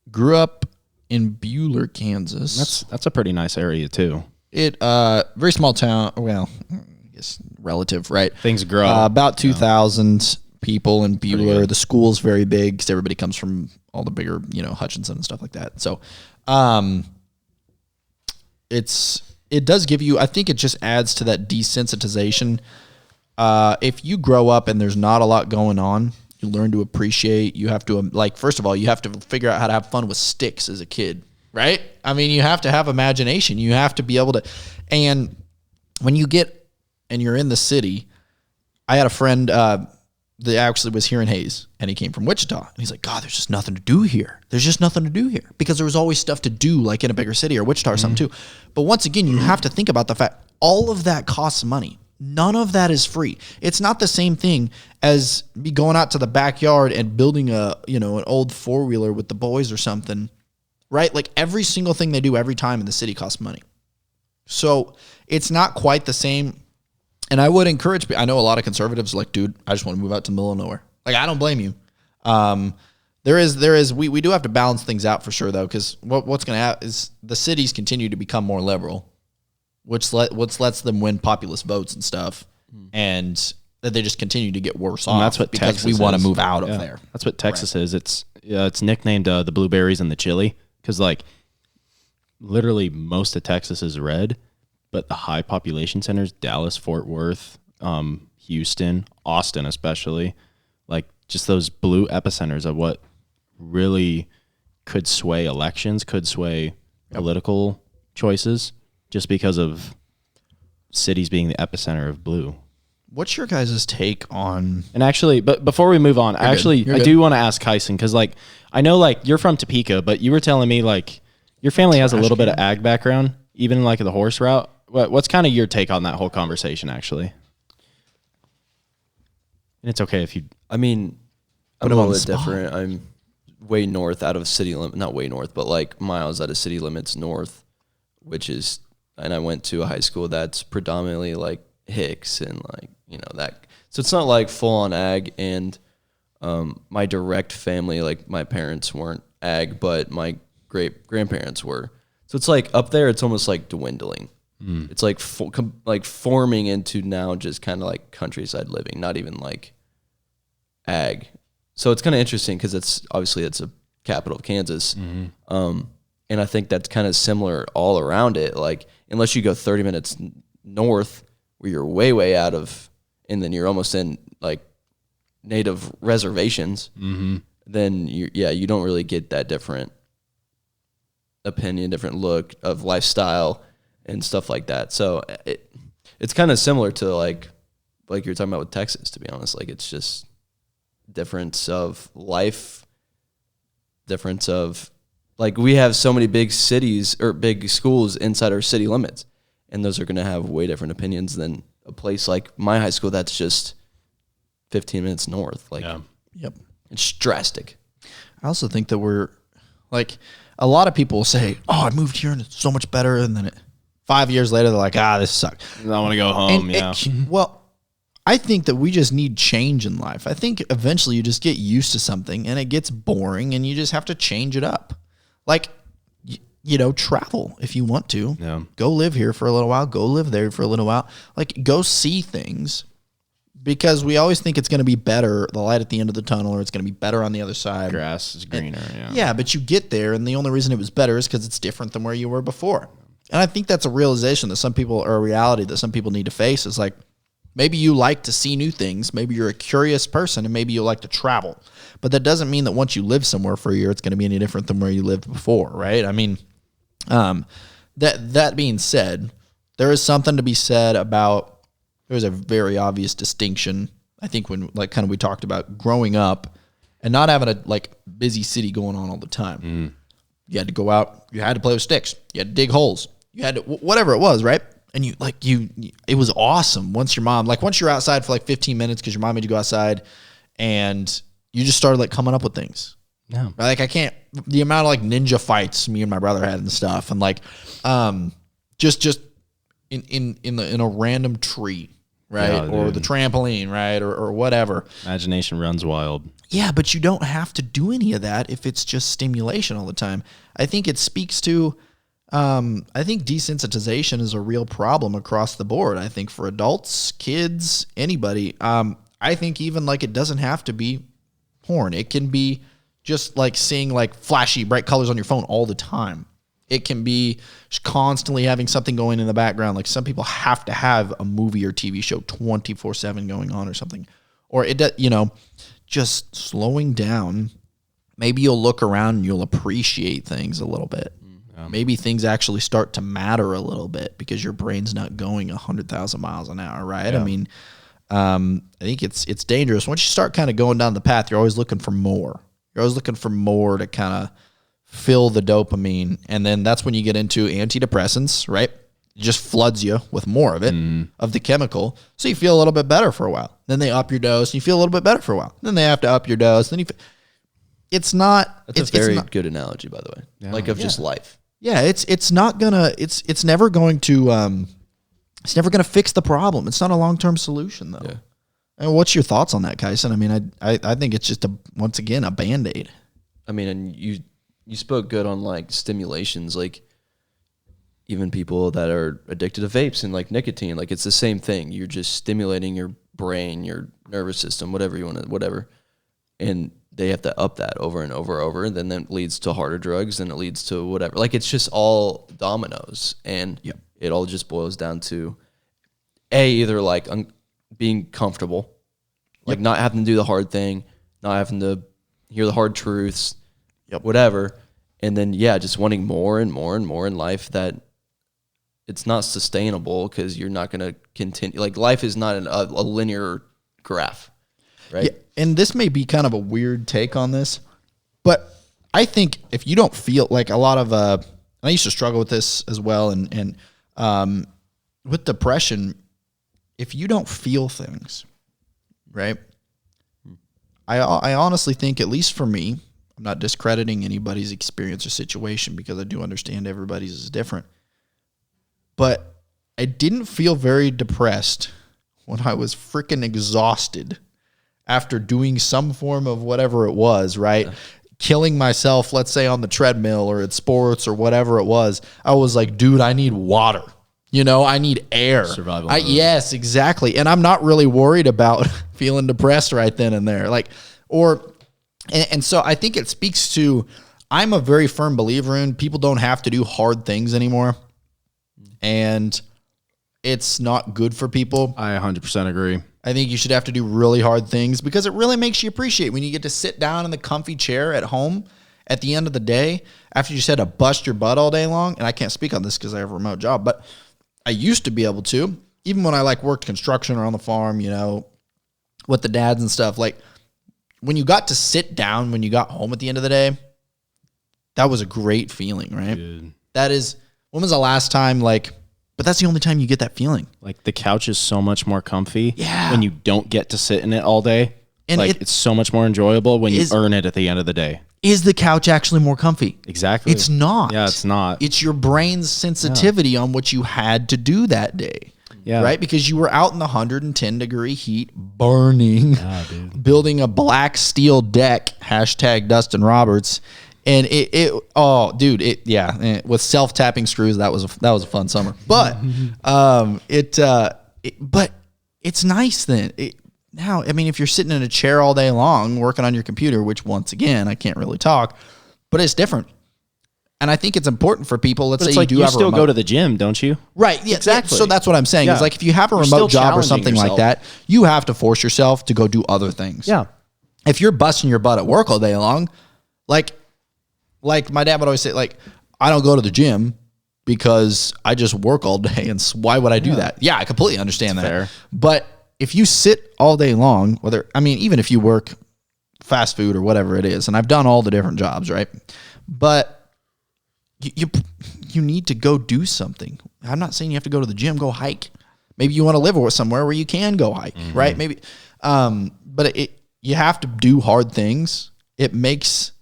Grew up in Buhler, Kansas. That's a pretty nice area too. Very small town. Well, I guess relative, right? Things grow. About 2,000 people in Buhler. The school's very big because everybody comes from all the bigger, Hutchinson and stuff like that. So, it does give you, I think it just adds to that desensitization. If you grow up and there's not a lot going on, you learn to appreciate. You have to, first of all, you have to figure out how to have fun with sticks as a kid, right? I mean, you have to have imagination. You have to be able to, and when you get, and you're in the city, I had a friend that actually was here in Hayes, and he came from Wichita, and he's like, God, there's just nothing to do here. There's just nothing to do here, because there was always stuff to do, like in a bigger city or Wichita or something too. But once again, you have to think about the fact all of that costs money. None of that is free. It's not the same thing as me going out to the backyard and building an old four-wheeler with the boys or something, right? Like every single thing they do every time in the city costs money. So it's not quite the same. And I would encourage people. I know a lot of conservatives are like, dude, I just want to move out to the middle of nowhere. Like, I don't blame you. We do have to balance things out for sure, though, because what's going to happen is the cities continue to become more liberal, which lets them win populist votes and stuff, and that they just continue to get worse off. And that's what because Texas we want to is. move out of there. That's what Texas is. It's nicknamed the blueberries and the chili, because like literally most of Texas is red, but the high population centers, Dallas, Fort Worth, Houston, Austin especially, like just those blue epicenters of what really could sway elections, could sway political choices, just because of cities being the epicenter of blue. What's your guys' take on... And actually, but before we move on, I do want to ask Kyson, because like, I know like you're from Topeka, but you were telling me like your family has a little bit of ag background, even like the horse route. What's kind of your take on that whole conversation, actually? And it's okay if you... I mean, I'm a little bit different. I'm way north out of city limit, not way north, but like miles out of city limits north, which is, and I went to a high school that's predominantly like Hicks and like, that. So it's not like full on ag, and my direct family, like my parents weren't ag, but my great grandparents were. So it's like up there, it's almost like dwindling. It's like forming into now just kind of like countryside living, not even like ag. So it's kind of interesting because it's a capital of Kansas. And I think that's kind of similar all around it. Like, unless you go 30 minutes north where you're way, way out of, and then you're almost in like native reservations, then you don't really get that different opinion, different look of lifestyle. and stuff like that. So it's kind of similar to like you were talking about with Texas, to be honest. Like, it's just difference of life, difference of, like, we have so many big cities or big schools inside our city limits, and those are going to have way different opinions than a place like my high school that's just 15 minutes north. Like, Yep. it's drastic. I also think that we're like, a lot of people will say, "Oh, I moved here and it's so much better," and then 5 years later they're like, "This sucks. I want to go home." Well, I think that we just need change in life. I think eventually you just get used to something and it gets boring and you just have to change it up. Like, travel if you want to. Yeah. Go live here for a little while. Go live there for a little while. Like, go see things, because we always think it's going to be better, the light at the end of the tunnel, or it's going to be better on the other side. Grass is greener. Yeah, but you get there, and the only reason it was better is because it's different than where you were before. And I think that's a realization that some people, or a reality that some people need to face, is like, maybe you like to see new things. Maybe you're a curious person, and maybe you like to travel. But that doesn't mean that once you live somewhere for a year, it's going to be any different than where you lived before, right? I mean, that being said, there is something to be said about, there's a very obvious distinction, I think, when, like, kind of we talked about growing up and not having a, like, busy city going on all the time. You had to go out, you had to play with sticks, you had to dig holes, you had to, whatever it was, right? And it was awesome once you're outside for like 15 minutes because your mom made you go outside, and you just started like coming up with things. Yeah. Like, the amount of like ninja fights me and my brother had and stuff, and like, just in a random tree, right? Yeah, or dude. the trampoline, right? Or whatever. Imagination runs wild. Yeah, but you don't have to do any of that if it's just stimulation all the time. I think it speaks to, I think desensitization is a real problem across the board. I think for adults, kids, anybody. I think even like it doesn't have to be porn. It can be just like seeing like flashy, bright colors on your phone all the time. It can be just constantly having something going in the background. Like, some people have to have a movie or TV show 24/7 going on or something. Or just slowing down. Maybe you'll look around and you'll appreciate things a little bit. Maybe things actually start to matter a little bit because your brain's not going 100,000 miles an hour, right? Yeah. I mean, I think it's dangerous. Once you start kind of going down the path, you're always looking for more. You're always looking for more to kind of fill the dopamine. And then that's when you get into antidepressants, right? It just floods you with more of it, of the chemical. So you feel a little bit better for a while. Then they up your dose and you feel a little bit better for a while. Then they have to up your dose. Then it's not. That's a very good analogy, by the way. Like, of just life. Yeah, it's not gonna. It's never going to. It's never gonna fix the problem. It's not a long-term solution, though. Yeah. And what's your thoughts on that, Kyson? I mean, I think it's just once again a Band-Aid. I mean, and you spoke good on like stimulations, like even people that are addicted to vapes and like nicotine, like it's the same thing. You're just stimulating your brain, your nervous system, whatever you want to, whatever. And they have to up that over and over, and then that leads to harder drugs, and it leads to whatever. Like, it's just all dominoes, and it all just boils down to either like being comfortable, like not having to do the hard thing, not having to hear the hard truths, whatever, and then just wanting more and more and more in life, that it's not sustainable because you're not going to continue. Like, life is not a linear graph, right? Yeah, and this may be kind of a weird take on this, but I think if you don't feel like a lot of, I used to struggle with this as well, and with depression, if you don't feel things, right? I honestly think, at least for me, I'm not discrediting anybody's experience or situation because I do understand everybody's is different, but I didn't feel very depressed when I was freaking exhausted after doing some form of whatever it was, right? Yeah. Killing myself, let's say on the treadmill or at sports or whatever it was. I was like, dude, I need water. I need air. Survival. Yes, exactly. And I'm not really worried about feeling depressed right then and there. And so I think it speaks to, I'm a very firm believer in people don't have to do hard things anymore. And it's not good for people. I 100% agree. I think you should have to do really hard things because it really makes you appreciate when you get to sit down in the comfy chair at home at the end of the day, after you just had to bust your butt all day long, and I can't speak on this because I have a remote job, but I used to be able to, even when I like worked construction or on the farm, you know, with the dads and stuff, like when you got to sit down when you got home at the end of the day, that was a great feeling, right? Dude. That is, when was the last time, like, but that's the only time you get that feeling. Like the couch is so much more comfy Yeah. when you don't get to sit in it all day. And like it's so much more enjoyable when you is- earn it at the end of the day. Is the couch actually more comfy? Exactly. It's not. Yeah, it's not. It's your brain's sensitivity on what you had to do that day. Yeah. Right? Because you were out in the 110-degree heat, burning, building a black steel deck, hashtag Dustin Roberts. And with self-tapping screws, that was a fun summer. But but it's nice then. Now, I mean, if you're sitting in a chair all day long working on your computer, which once again I can't really talk, but it's different. And I think it's important for people. Let's say like you do have still a remote. go to the gym, don't you? Right. Yeah, Exactly. So that's what I'm saying. Yeah. Is like if you have a You're remote still job or challenging something like yourself. that, you have to force yourself to go do other things. Yeah. If you're busting your butt at work all day long, like my dad would always say, like, I don't go to the gym because I just work all day, and why would I do that? Yeah, I completely understand that. fair. But if you sit all day long, even if you work fast food or whatever it is, and I've done all the different jobs, right? But you need to go do something. I'm not saying you have to go to the gym, go hike. Maybe you want to live somewhere where you can go hike, right? Maybe, but you have to do hard things. It makes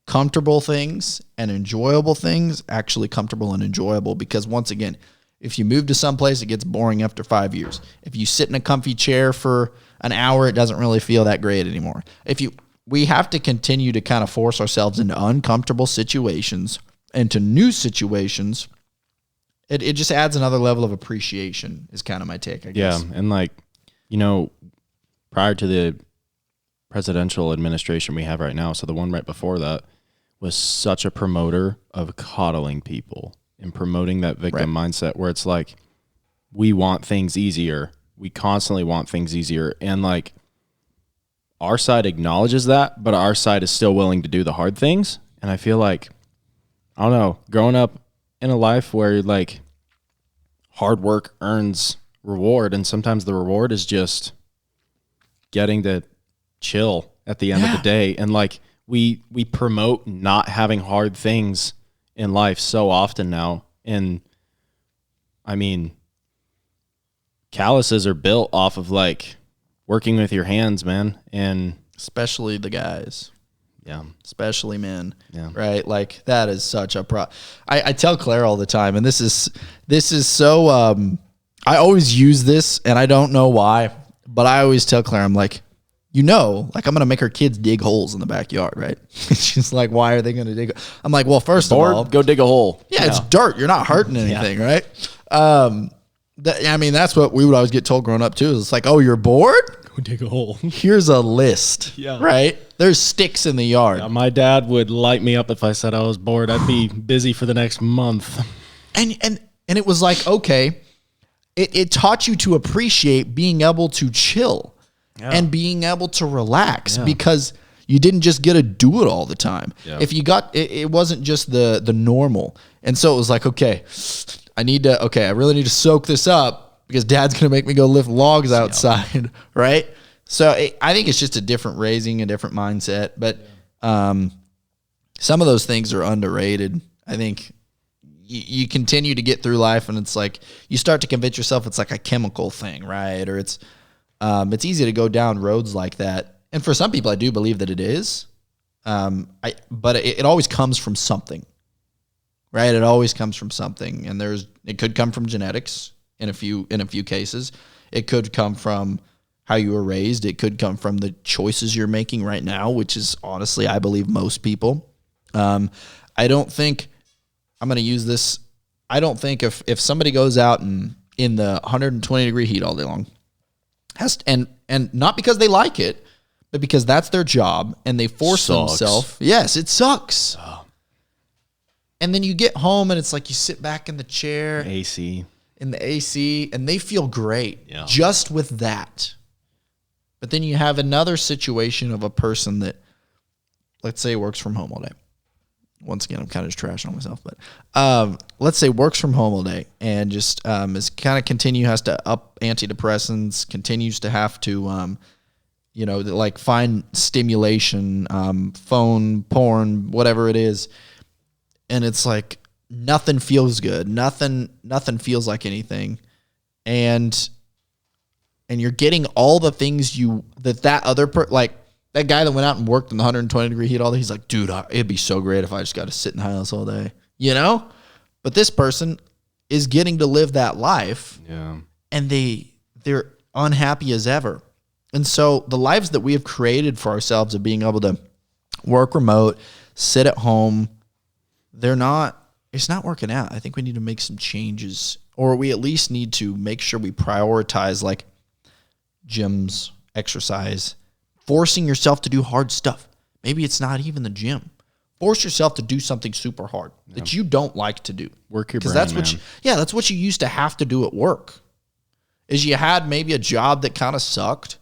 comfortable things and enjoyable things actually comfortable and enjoyable, because once again, if you move to some place, it gets boring after 5 years. If you sit in a comfy chair for an hour, it doesn't really feel that great anymore. We have to continue to kind of force ourselves into uncomfortable situations, into new situations. It just adds another level of appreciation is kind of my take, I guess. Yeah. And like, you know, prior to the presidential administration we have right now, so the one right before that was such a promoter of coddling people and promoting that victim mindset where it's like, we want things easier. We constantly want things easier. And like our side acknowledges that, but our side is still willing to do the hard things. And I feel like, I don't know, growing up in a life where like hard work earns reward, and sometimes the reward is just getting to chill at the end of the day. And like we promote not having hard things in life so often now. And I mean, calluses are built off of like working with your hands, man. And Especially the guys. yeah, Especially men, Yeah. right? Like that is such a I tell Claire all the time, and this is so, I always use this, and I don't know why, but I always tell Claire, I'm like, like I'm going to make her kids dig holes in the backyard, right? She's like, why are they going to dig? I'm like, well, first of all, go dig a hole. yeah, it's dirt. You're not hurting anything, right? That's what we would always get told growing up too. It's like, oh, you're bored? Go dig a hole. Here's a list, right? There's sticks in the yard. Yeah, my dad would light me up if I said I was bored. I'd be busy for the next month. And it was like, okay, it taught you to appreciate being able to chill and being able to relax because you didn't just get to do it all the time. Yeah. If you got, it wasn't just the normal. And so it was like, okay, I really need to soak this up because dad's going to make me go lift logs outside. Right. So I think it's just a different raising, a different mindset, but some of those things are underrated. I think you continue to get through life and it's like, you start to convince yourself it's like a chemical thing, right? Or it's easy to go down roads like that. And for some people, I do believe that it is. But it always comes from something, right? It always comes from something. And it could come from genetics in a few cases. It could come from how you were raised. It could come from the choices you're making right now, which is honestly, I believe most people. I don't think I'm going to use this. I don't think if somebody goes out and in the 120-degree heat all day long, and not because they like it, but because that's their job and they force themselves. Yes, it sucks. Oh. And then you get home and it's like you sit back in the chair. In the AC, and they feel great just with that. But then you have another situation of a person that, let's say, works from home all day. once again, I'm kind of just trashing on myself, but let's say works from home all day and just is kind of has to up antidepressants, continues to have to, like find stimulation, phone, porn, whatever it is. And it's like nothing feels good. Nothing feels like anything. And you're getting all the things that other that guy that went out and worked in the 120 degree heat all day, he's like, dude, it'd be so great if I just got to sit in the house all day, But this person is getting to live that life, and they're unhappy as ever. And so the lives that we have created for ourselves of being able to work remote, sit at home, it's not working out. I think we need to make some changes, or we at least need to make sure we prioritize like gyms, exercise, forcing yourself to do hard stuff. Maybe it's not even the gym. Force yourself to do something super hard that you don't like to do. Work your brain, that's what you used to have to do at work. Is you had maybe a job that kind of sucked,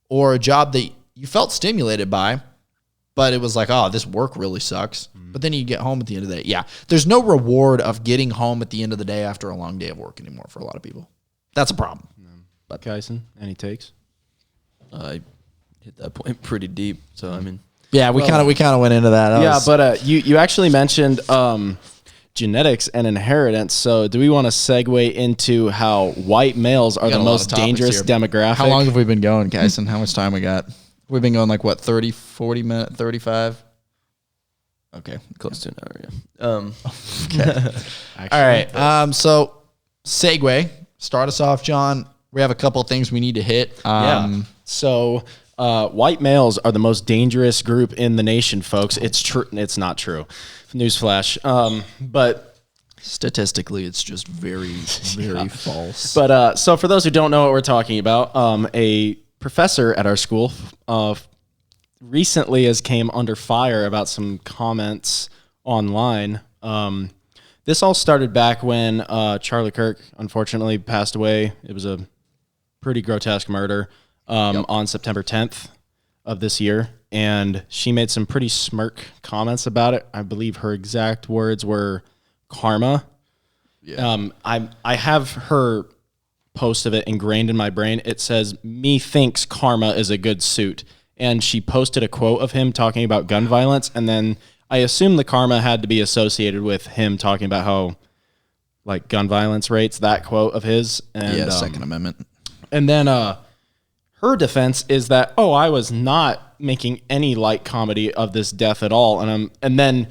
or a job that you felt stimulated by, but it was like, oh, this work really sucks. But then you get home at the end of the day. Yeah, there's no reward of getting home at the end of the day after a long day of work anymore for a lot of people. That's a problem. But Kyson, any takes? I hit that point pretty deep. So I mean, yeah, we kind of went into that. But you actually mentioned genetics and inheritance. So do we want to segue into how white males are the most dangerous demographic? How long have we been going, Kyson? How much time we got? We've been going like what, 30, 40 minutes, 35? Okay. Close to an hour, yeah. Okay. All right. So segue. Start us off, John. We have a couple of things we need to hit. So white males are the most dangerous group in the nation, folks. It's true. It's not true. Newsflash. But statistically, it's just very, very false. But so for those who don't know what we're talking about, a professor at our school recently has came under fire about some comments online. This all started back when Charlie Kirk unfortunately passed away. It was a pretty grotesque murder on September 10th of this year. And she made some pretty smirk comments about it. I believe her exact words were karma. Yeah. I have her post of it ingrained in my brain. It says, "Me thinks karma is a good suit." And she posted a quote of him talking about gun violence. And then I assume the karma had to be associated with him talking about how like gun violence rates, that quote of his. And, Second Amendment. And then her defense is that, oh, I was not making any light comedy of this death at all. And then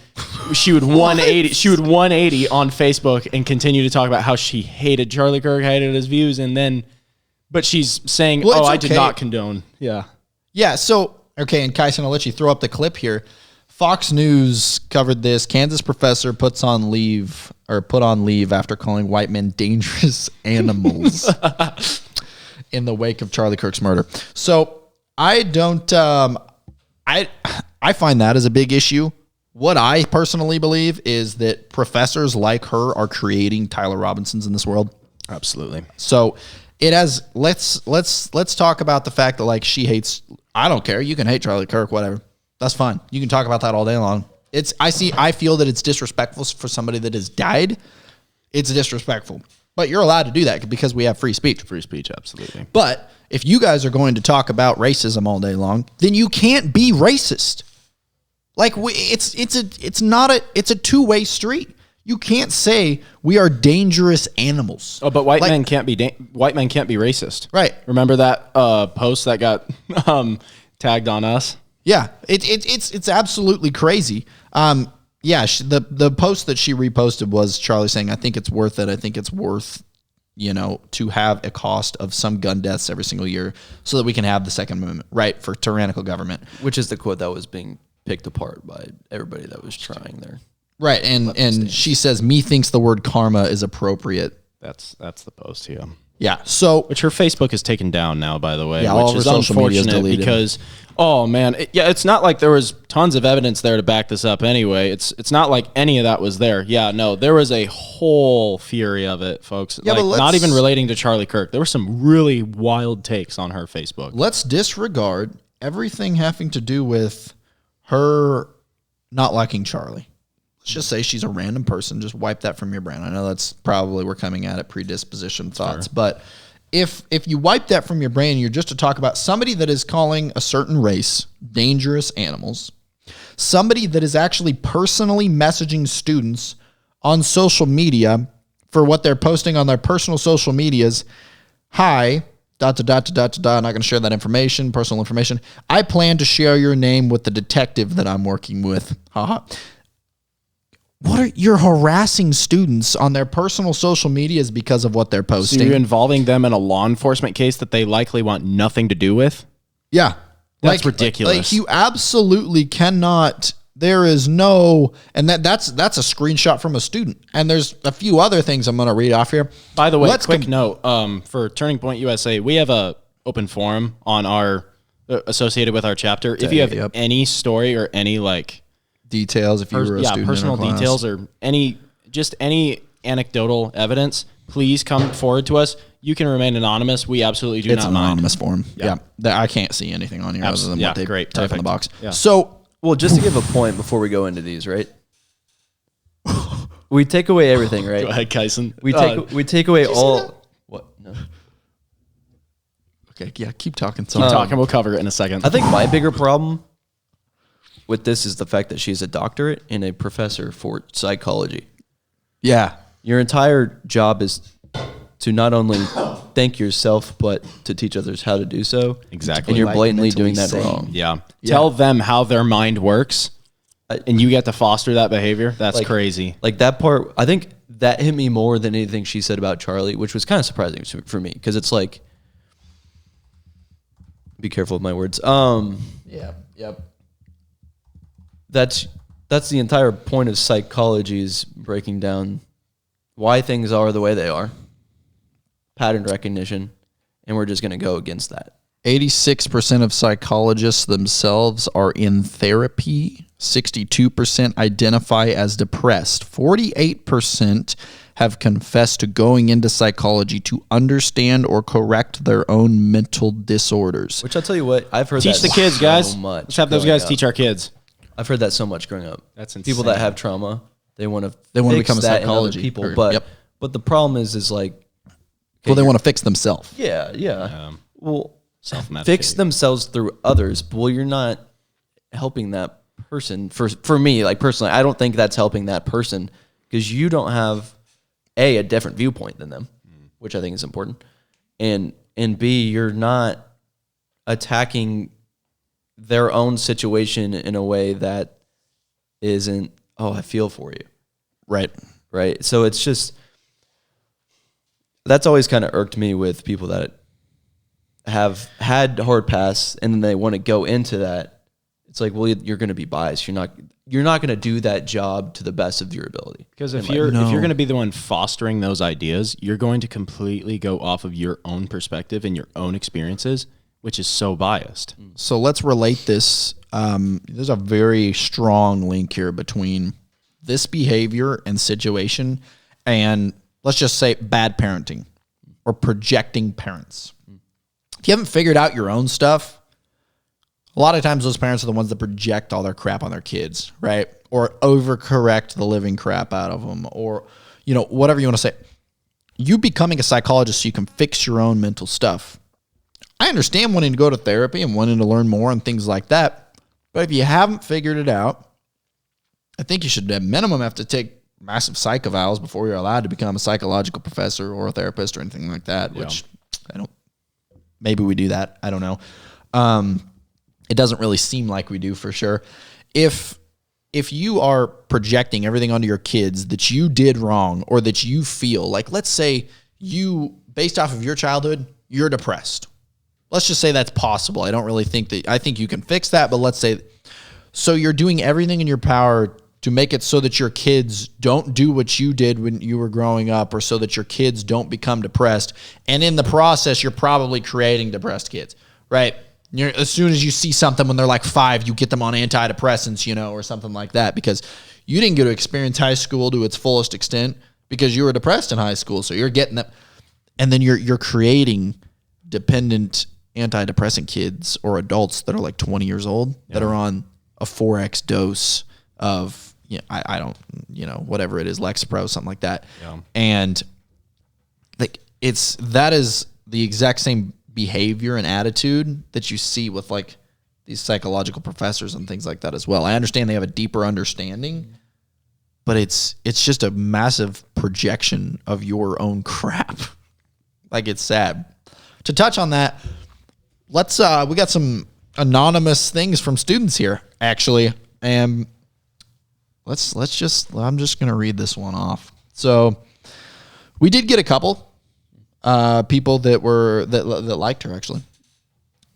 she would 180. She would 180 on Facebook and continue to talk about how she hated Charlie Kirk, hated his views, and then, but she's saying, "Oh, I did not condone." Yeah. Yeah. So okay, and Kyson, I'll let you throw up the clip here. Fox News covered this. Kansas professor put on leave after calling white men dangerous animals in the wake of Charlie Kirk's murder. So I don't, I find that as a big issue. What I personally believe is that professors like her are creating Tyler Robinsons in this world. Absolutely. So it has, let's talk about the fact that like she hates, I don't care. You can hate Charlie Kirk, whatever. That's fine. You can talk about that all day long. I feel that it's disrespectful for somebody that has died. It's disrespectful. But you're allowed to do that because we have free speech. Free speech, absolutely. But if you guys are going to talk about racism all day long, then you can't be racist. Like it's a two-way street. You can't say we are dangerous animals. Oh, but white men can't be racist. Right. Remember that post that got tagged on us? Yeah, it's absolutely crazy. The post that she reposted was Charlie saying, "I think it's worth it. I think it's worth, to have a cost of some gun deaths every single year so that we can have the Second Amendment, right, for tyrannical government." Which is the quote that was being picked apart by everybody that was trying there. Right, and she says, "Me thinks the word karma is appropriate." That's the post, yeah. Yeah, so which her Facebook is taken down now, by the way, yeah, which is unfortunate because, oh man, it's not like there was tons of evidence there to back this up anyway. It's not like any of that was there. Yeah, no, there was a whole fury of it, folks. Yeah, like, not even relating to Charlie Kirk. There were some really wild takes on her Facebook. Let's disregard everything having to do with her not liking Charlie. let's just say she's a random person. Just wipe that from your brain. I know that's probably we're coming at it predisposition thoughts, but if you wipe that from your brain, you're just to talk about somebody that is calling a certain race dangerous animals, somebody that is actually personally messaging students on social media for what they're posting on their personal social medias. Hi, ... I'm not going to share that information, personal information. I plan to share your name with the detective that I'm working with. Haha. You're harassing students on their personal social medias because of what they're posting. So you're involving them in a law enforcement case that they likely want nothing to do with? Yeah. That's ridiculous. Like you absolutely cannot. There is no, and that's a screenshot from a student. And there's a few other things I'm going to read off here. By the way, quick note, for Turning Point USA, we have a open forum on our associated with our chapter. If you have any story or any like details, if you were a student personal in our class, details or any anecdotal evidence, please come forward to us. You can remain anonymous. We absolutely do not mind. It's an anonymous form. Yeah. I can't see anything on here other than what they type in the box. Yeah. So, well, just to give a point before we go into these, right? We take away everything, right? Go ahead, Kyson. We take away all. What? No. Okay, yeah, keep talking. Keep talking. We'll cover it in a second. I think my bigger problem with this is the fact that she's a doctorate and a professor for psychology. Yeah. Your entire job is to not only thank yourself, but to teach others how to do so. Exactly. And you're blatantly doing that wrong. Yeah. Tell them how their mind works, and you get to foster that behavior. That's crazy. Like that part, I think that hit me more than anything she said about Charlie, which was kind of surprising for me because it's like, be careful with my words. Yeah. Yep. That's the entire point of psychology is breaking down why things are the way they are, pattern recognition, and we're just going to go against that. 86% of psychologists themselves are in therapy. 62% identify as depressed. 48% have confessed to going into psychology to understand or correct their own mental disorders. Which I'll tell you what, I've heard Teach that the kids, so guys. much. Let's have those guys teach our kids. I've heard that so much growing up. That's insane. People that have trauma, they want to become a psychology people, but Yep. but the problem is like, Well, they want to fix themselves. yeah. Well, Self-medicate. fix themselves through others. Well, you're not helping that person. For me, like personally, I don't think that's helping that person because you don't have a different viewpoint than them, which I think is important, and B, you're not attacking their own situation in a way that isn't, oh, I feel for you. Right. So it's just, that's always kind of irked me with people that have had hard pass and then they want to go into that. It's like, well, you're going to be biased. You're not going to do that job to the best of your ability. Because if you're going to be the one fostering those ideas, you're going to completely go off of your own perspective and your own experiences, which is so biased. So let's relate this. There's a very strong link here between this behavior and situation and let's just say bad parenting or projecting parents. If you haven't figured out your own stuff, a lot of times those parents are the ones that project all their crap on their kids, right? Or overcorrect the living crap out of them or, whatever you want to say. You becoming a psychologist so you can fix your own mental stuff. I understand wanting to go to therapy and wanting to learn more and things like that. But if you haven't figured it out, I think you should at minimum have to take massive psych evals before you're allowed to become a psychological professor or a therapist or anything like that, which maybe we do that. I don't know. It doesn't really seem like we do for sure. If you are projecting everything onto your kids that you did wrong or that you feel like, let's say you, based off of your childhood, you're depressed. Let's just say that's possible. I don't really think that, I think you can fix that, but let's say, so you're doing everything in your power to make it so that your kids don't do what you did when you were growing up or so that your kids don't become depressed. And in the process, you're probably creating depressed kids, right? As soon as you see something when they're like 5, you get them on antidepressants, or something like that because you didn't get to experience high school to its fullest extent because you were depressed in high school. So you're getting them. And then you're creating dependent antidepressant kids or adults that are like 20 years old that are on a 4X dose of, I don't, whatever it is, Lexapro, something like that. Yeah. And like that is the exact same behavior and attitude that you see with like these psychological professors and things like that as well. I understand they have a deeper understanding, but it's just a massive projection of your own crap. Like, it's sad. To touch on that, we got some anonymous things from students here, actually. And I'm just going to read this one off. So we did get a couple people that liked her, actually.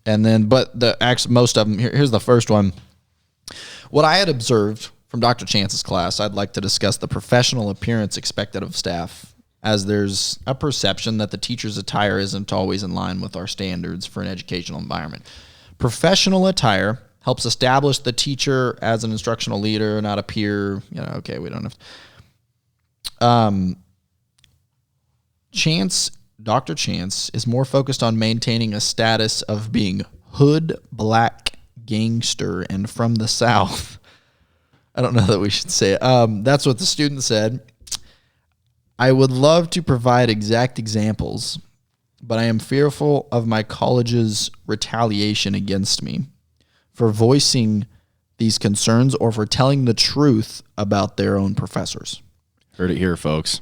And then, but most of them, here's the first one. What I had observed from Dr. Chance's class, I'd like to discuss the professional appearance expected of staff, as there's a perception that the teacher's attire isn't always in line with our standards for an educational environment. Professional attire helps establish the teacher as an instructional leader, not a peer. Okay, we don't have. Dr. Chance is more focused on maintaining a status of being hood, black, gangster, and from the South. I don't know that we should say it. That's what the student said. I would love to provide exact examples, but I am fearful of my college's retaliation against me for voicing these concerns or for telling the truth about their own professors. Heard it here, folks.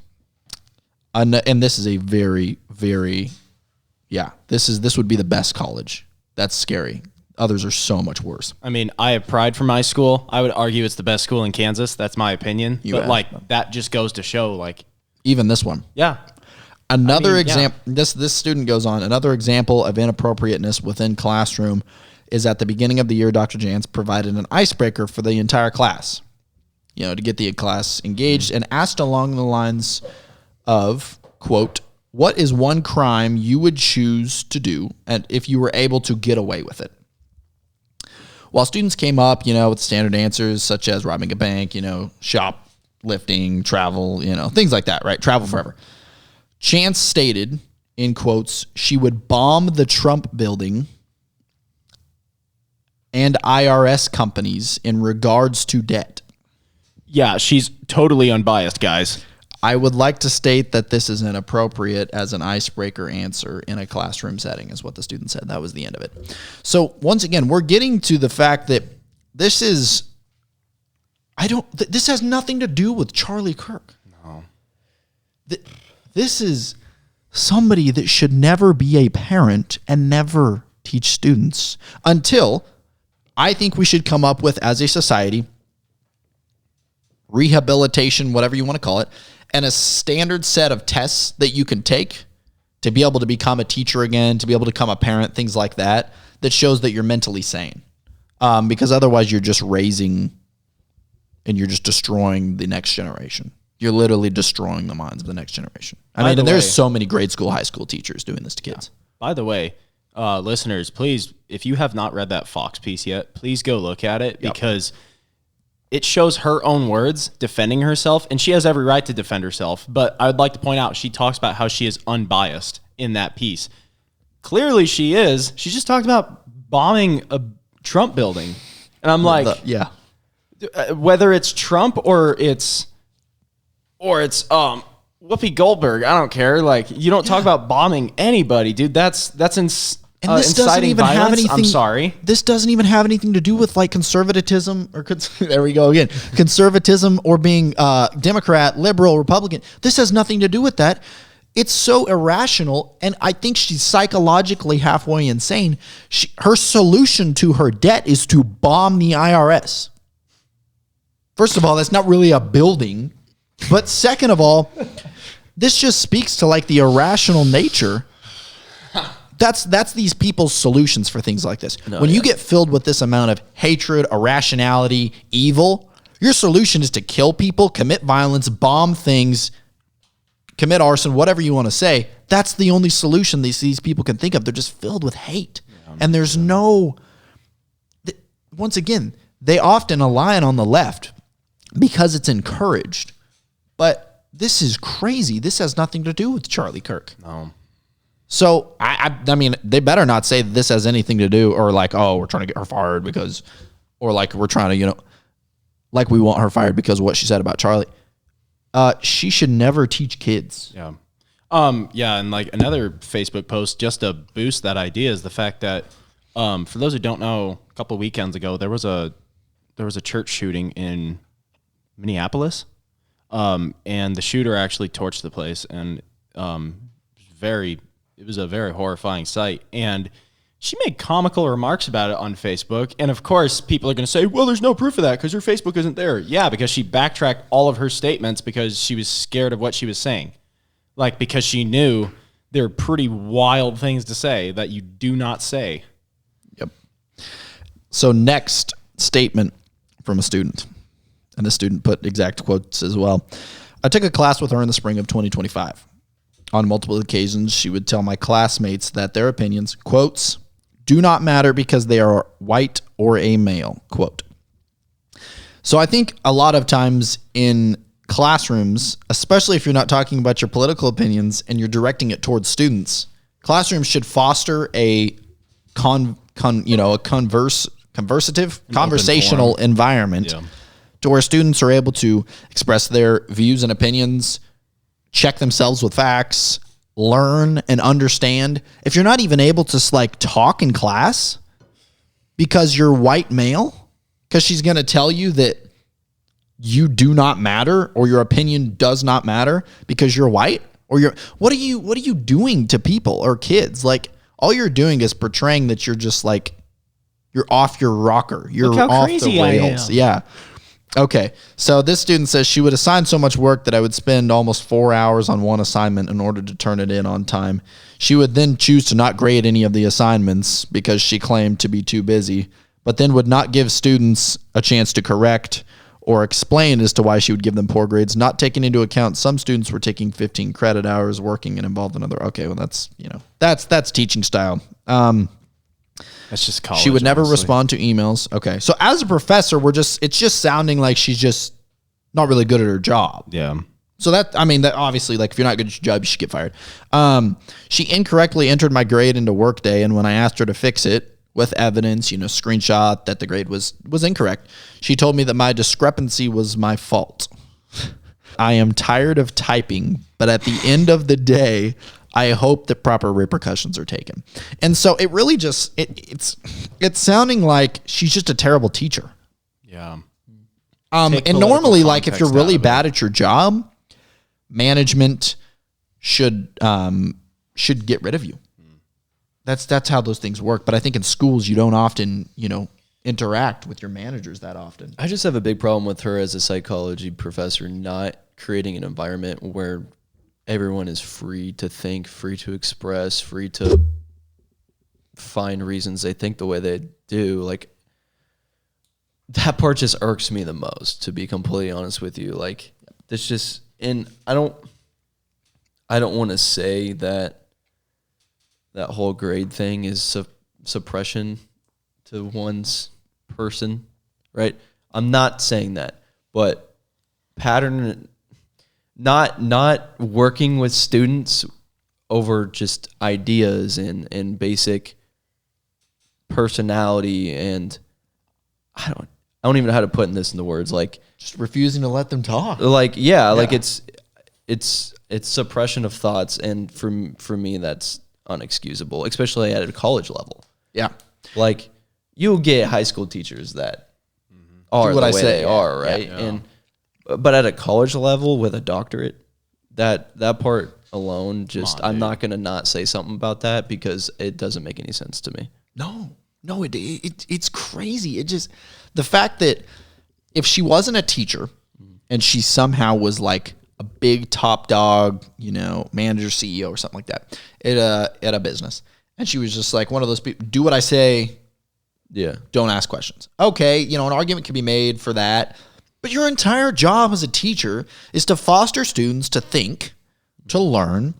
And this is a very, very, this would be the best college. That's scary. Others are so much worse. I mean, I have pride for my school. I would argue it's the best school in Kansas. That's my opinion. That just goes to show, like, even this one. Yeah. Another example, this student goes on, another example of inappropriateness within classroom is at the beginning of the year, Dr. Jantz provided an icebreaker for the entire class, to get the class engaged, and asked along the lines of, quote, what is one crime you would choose to do and if you were able to get away with it? While students came up, with standard answers such as robbing a bank, shoplifting, travel, things like that, right? Travel forever. Chance stated, in quotes, she would bomb the Trump building and IRS companies in regards to debt. Yeah, she's totally unbiased, guys. I would like to state that this is inappropriate as an icebreaker answer in a classroom setting, is what the student said. That was the end of it. So once again, we're getting to the fact that this has nothing to do with Charlie Kirk. No. This is somebody that should never be a parent and never teach students until I think we should come up with, as a society, rehabilitation, whatever you want to call it, and a standard set of tests that you can take to be able to become a teacher again, to be able to become a parent, things like that, that shows that you're mentally sane. Because otherwise you're just raising and you're just destroying the next generation. You're literally destroying the minds of the next generation. And there's so many grade school, high school teachers doing this to kids. By the way, listeners, please, if you have not read that Fox piece yet, please go look at it because it shows her own words defending herself, and she has every right to defend herself. But I would like to point out, she talks about how she is unbiased in that piece. Clearly she is. She just talked about bombing a Trump building. And I'm like, whether it's Trump or it's Whoopi Goldberg, I don't care. Like, you don't talk about bombing anybody, dude. That's and this doesn't even violence. have anything. I'm sorry. This doesn't even have anything to do with like conservatism or there we go again. Conservatism or being Democrat, liberal, Republican. This has nothing to do with that. It's so irrational, and I think she's psychologically halfway insane. Her solution to her debt is to bomb the IRS. First of all, that's not really a building, but second of all, this just speaks to like the irrational nature. That's these people's solutions for things like this. When you get filled with this amount of hatred, irrationality, evil, your solution is to kill people, commit violence, bomb things, commit arson, whatever you want to say. That's the only solution these people can think of. They're just filled with hate. And there's once again, they often align on the left because it's encouraged. But this is crazy. This has nothing to do with Charlie Kirk. No. So, I mean, they better not say this has anything to do, or like, oh, we're trying to get her fired because, or like we're trying to, like we want her fired because of what she said about Charlie. She should never teach kids. Yeah. Yeah, and like another Facebook post just to boost that idea is the fact that for those who don't know, a couple of weekends ago there was a church shooting in Minneapolis, and the shooter actually torched the place, and it was a very horrifying sight. And she made comical remarks about it on Facebook, and of course people are going to say, well, there's no proof of that because her Facebook isn't there. Yeah, because she backtracked all of her statements because she was scared of what she was saying. Like, because she knew there are pretty wild things to say that you do not say. Yep. So next statement from a student, and the student put exact quotes as well. I took a class with her in the spring of 2025. On multiple occasions, she would tell my classmates that their opinions, quotes, do not matter because they are white or a male, quote. So I think a lot of times in classrooms, especially if you're not talking about your political opinions and you're directing it towards students, classrooms should foster a conversational environment to where students are able to express their views and opinions, check themselves with facts, learn and understand. If you're not even able to like talk in class because you're white male, because she's going to tell you that you do not matter or your opinion does not matter because you're white, or what are you doing to people or kids? Like, all you're doing is portraying that you're just like, you're off your rocker. You're off the rails. Yeah. Okay. So this student says she would assign so much work that I would spend almost 4 hours on one assignment in order to turn it in on time. She would then choose to not grade any of the assignments because she claimed to be too busy, but then would not give students a chance to correct or explain as to why she would give them poor grades, not taking into account some students were taking 15 credit hours, working and involved in other. Okay, well, that's teaching style. That's just college. She would never respond to emails. Okay, so as a professor, it's just sounding like she's just not really good at her job. Yeah. So that obviously, like, if you're not good at your job, you should get fired. She incorrectly entered my grade into Workday, and when I asked her to fix it with evidence, screenshot that the grade was incorrect, she told me that my discrepancy was my fault. I am tired of typing, but at the end of the day, I hope that proper repercussions are taken. And so it really just it's sounding like she's just a terrible teacher. Yeah. And normally, like, if you're really bad at your job, management should get rid of you. That's how those things work. But I think in schools, you don't often, interact with your managers that often. I just have a big problem with her as a psychology professor not creating an environment where everyone is free to think, free to express, free to find reasons they think the way they do. Like, that part just irks me the most, to be completely honest with you. Like, it's just, and I don't want to say that whole grade thing is suppression to one's person, right? I'm not saying that, but not working with students over just ideas and basic personality, and I don't even know how to put this into words, like just refusing to let them talk. Like, yeah. Like it's suppression of thoughts, and for me that's unexcusable, especially at a college level. Yeah. Like, you'll get high school teachers that are the way they are, right? Yeah. And but at a college level with a doctorate, that part alone, I'm not going to not say something about that because it doesn't make any sense to me. No, it's crazy. It just, the fact that if she wasn't a teacher and she somehow was like a big top dog, manager, CEO or something like that at a business, and she was just like one of those people, do what I say, don't ask questions. Okay, an argument can be made for that, but your entire job as a teacher is to foster students to think, to learn,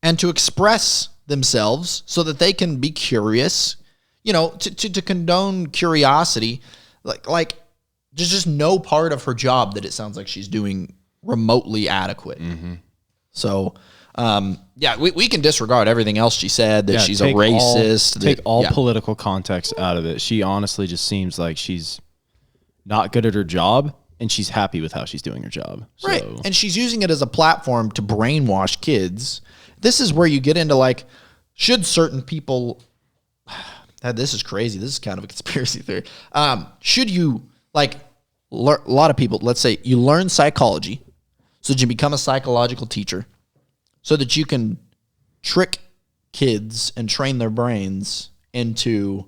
and to express themselves so that they can be curious, to condone curiosity. Like there's just no part of her job that it sounds like she's doing remotely adequate. So, we can disregard everything else she said, that she's a racist. Take all political context out of it. She honestly just seems like she's not good at her job, and she's happy with how she's doing her job. So. Right. And she's using it as a platform to brainwash kids. This is where you get into like, should certain people, this is crazy. This is kind of a conspiracy theory. Should you like a lot of people, let's say you learn psychology so that you become a psychological teacher so that you can trick kids and train their brains into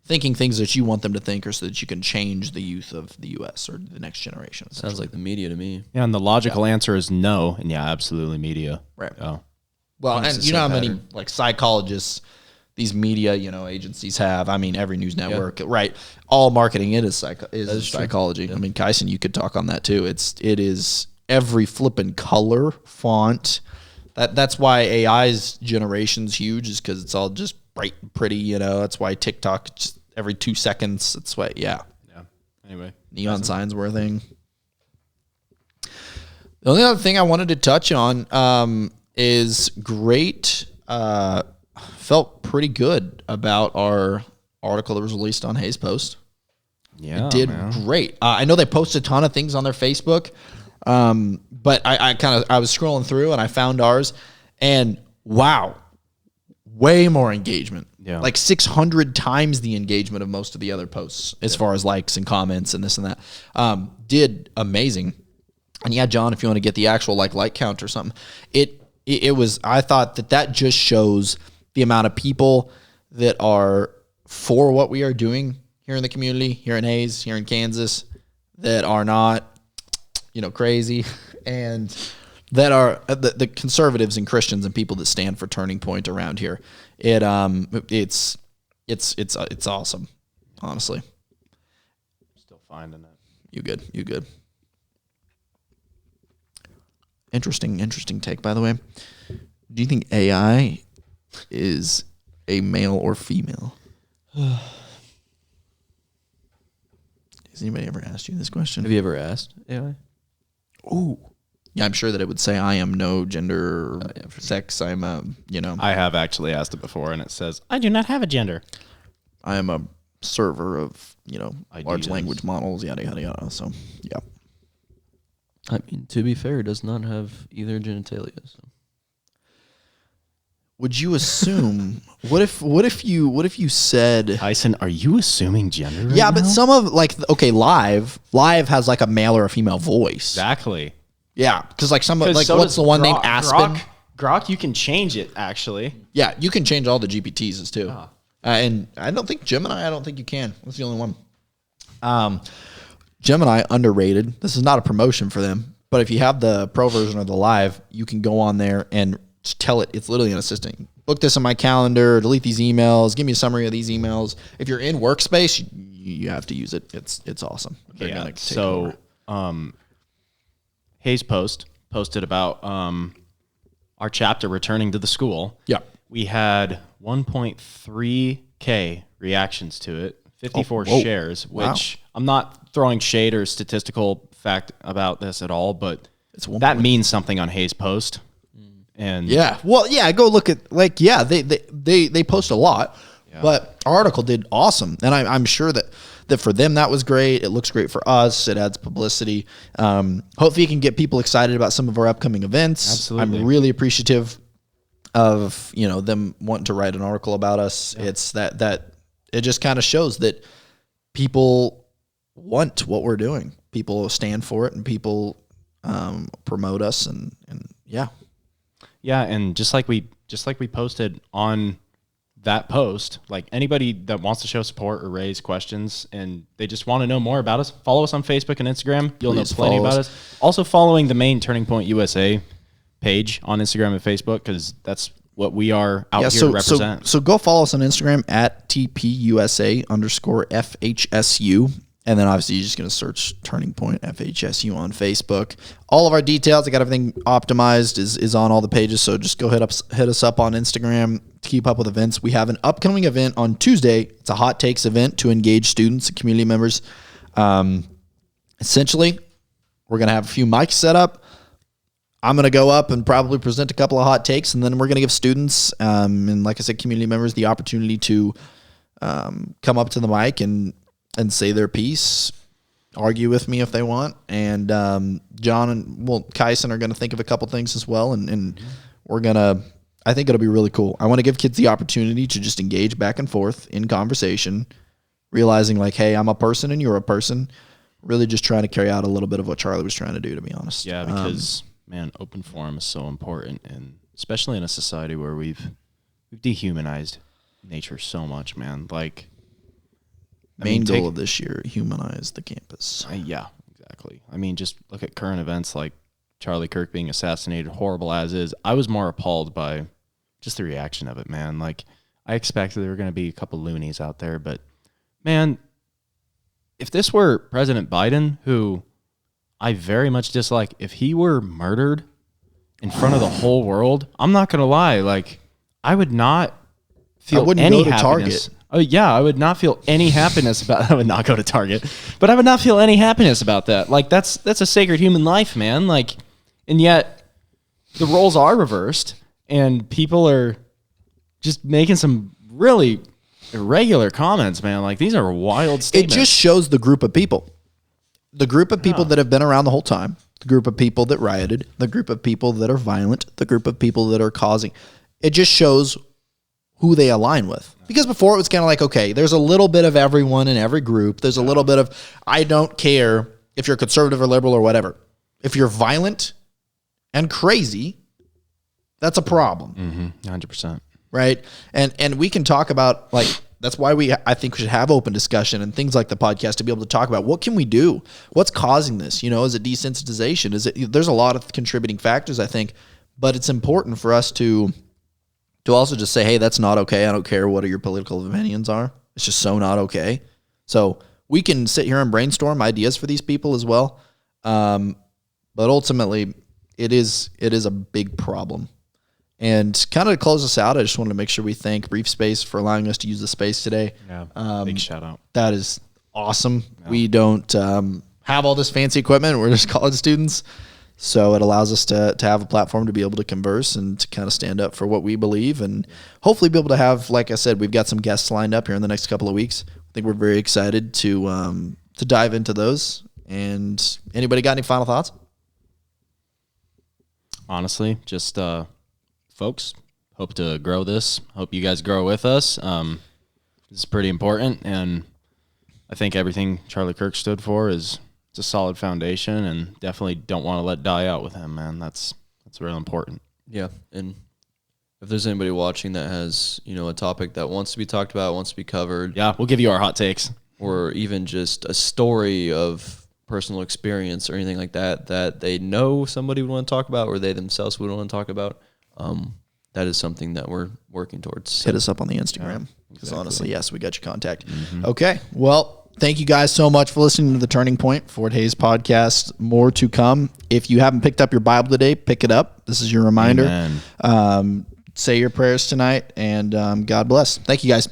thinking things that you want them to think, or so that you can change the youth of the U.S. or the next generation. Sounds like the media to me. Yeah, and the logical answer is no. And yeah, absolutely media. Right. Oh. Well, and you know how many like psychologists these media, agencies have. I mean, every news network, right? All marketing is psychology. Yeah. I mean, Kyson, you could talk on that too. It is every flippin' color, font. That's why AI's generation's huge, is because it's all just bright and pretty. That's why TikTok just every 2 seconds. That's why, yeah. Anyway, neon signs were a thing. The only other thing I wanted to touch on is great. Felt pretty good about our article that was released on Hayes Post. Yeah, it did great. I know they posted a ton of things on their Facebook, but I was scrolling through and I found ours, and wow, way more engagement. Yeah, like 600 times the engagement of most of the other posts as far as likes and comments and this and that. Did amazing. And yeah, John, if you want to get the actual like count or something, it was. I thought that just shows the amount of people that are for what we are doing here in the community, here in Hayes, here in Kansas, that are not, crazy, and that are the conservatives and Christians and people that stand for Turning Point around here. It's awesome, honestly. Still finding it. You good. Interesting take, by the way. Do you think AI is a male or female? Has anybody ever asked you this question? Have you ever asked AI? Ooh. Yeah, I'm sure that it would say I am no gender or sex. I'm I have actually asked it before, and it says, I do not have a gender. I am a server of, large language models, yada, yada, yada. So, yeah. I mean, to be fair, it does not have either genitalia. So. Would you assume? What if you said? Tyson, are you assuming gender? Right yeah, now? but some of live has like a male or a female voice. Exactly. Yeah, because like what's the one named Aspen? Grok, you can change it actually. Yeah, you can change all the GPTs too. And I don't think Gemini. I don't think you can. That's the only one. Gemini, underrated. This is not a promotion for them, but if you have the pro version or the live, you can go on there and tell it. It's literally an assistant. Book this in my calendar, delete these emails, give me a summary of these emails. If you're in Workspace, you have to use it. It's awesome. Yeah. So, Hayes Post posted about our chapter returning to the school. Yeah. We had 1.3K reactions to it, 54 shares, which I'm not throwing shade or statistical fact about this at all, but that means something on Hayes Post. And go look at they post a lot, but our article did awesome, and I'm sure that for them that was great. It looks great for us. It adds publicity. Hopefully, you can get people excited about some of our upcoming events. Absolutely, I'm really appreciative of them wanting to write an article about us. Yeah. It's that it just kind of shows that people want what we're doing. People stand for it, and people promote us, and yeah. Yeah, and just like we posted on that post, like anybody that wants to show support or raise questions and they just want to know more about us, follow us on Facebook and Instagram. You'll know plenty about us. Also following the main Turning Point USA page on Instagram and Facebook, because that's what we are out here to represent. So go follow us on Instagram at TPUSA_FHSU. And then obviously you're just going to search Turning Point FHSU on Facebook. All of our details, I got everything optimized, is on all the pages. So just go hit us up on Instagram to keep up with events. We have an upcoming event on Tuesday. It's a hot takes event to engage students and community members. Essentially, we're going to have a few mics set up. I'm going to go up and probably present a couple of hot takes, and then we're going to give students and, like I said, community members the opportunity to come up to the mic and say their piece argue with me if they want. And John and Kyson are going to think of a couple things as well. And we're going to, I think it'll be really cool. I want to give kids the opportunity to just engage back and forth in conversation, realizing like, hey, I'm a person and you're a person. Really just trying to carry out a little bit of what Charlie was trying to do, to be honest. Yeah, because, man, open forum is so important, and especially in a society where we've dehumanized nature so much, man. Like, Main goal of this year, humanize the campus. Yeah, exactly. I mean, just look at current events like Charlie Kirk being assassinated, horrible as is. I was more appalled by just the reaction of it, man. Like, I expected there were going to be a couple loonies out there, but, man, if this were President Biden, who I very much dislike, if he were murdered in front of the whole world, I'm not going to lie, like, I would not feel any happiness. Target. Oh yeah, I would not feel any happiness about. I would not go to Target, but I would not feel any happiness about that. Like that's a sacred human life, man. Like, and yet the roles are reversed, and people are just making some really irregular comments, man. Like these are wild statements. It just shows the group of people, that have been around the whole time, the group of people that rioted, the group of people that are violent, the group of people that are causing. It just shows who they align with. Because before it was kind of like, okay, there's a little bit of everyone in every group. There's a little bit of, I don't care if you're conservative or liberal or whatever. If you're violent and crazy, that's a problem. 100%. Right? And we can talk about, like, that's why I think we should have open discussion and things like the podcast to be able to talk about what can we do? What's causing this? Is it desensitization? There's a lot of contributing factors, I think, but it's important for us to also just say, hey, that's not okay. I don't care what your political opinions are. It's just so not okay. So we can sit here and brainstorm ideas for these people as well. But ultimately, it is a big problem. And kind of to close us out, I just wanted to make sure we thank Brief Space for allowing us to use the space today. Yeah, big shout out. That is awesome. Yeah. We don't have all this fancy equipment. We're just college students. So it allows us to have a platform to be able to converse and to kind of stand up for what we believe and hopefully be able to have, like I said, we've got some guests lined up here in the next couple of weeks. I think we're very excited to dive into those. And anybody got any final thoughts? Honestly, just folks, hope to grow this. Hope you guys grow with us. This is pretty important. And I think everything Charlie Kirk stood for is it's a solid foundation, and definitely don't want to let die out with him, man. That's real important. Yeah, and if there's anybody watching that has, a topic that wants to be talked about, wants to be covered. Yeah, we'll give you our hot takes. Or even just a story of personal experience or anything like that they know somebody would want to talk about or they themselves would want to talk about, that is something that we're working towards. So. Hit us up on the Instagram. Because honestly, yes, we got your contact. Mm-hmm. Okay, well, thank you guys so much for listening to the Turning Point Fort Hays podcast. More to come. If you haven't picked up your Bible today, pick it up. This is your reminder. Say your prayers tonight, and God bless. Thank you guys.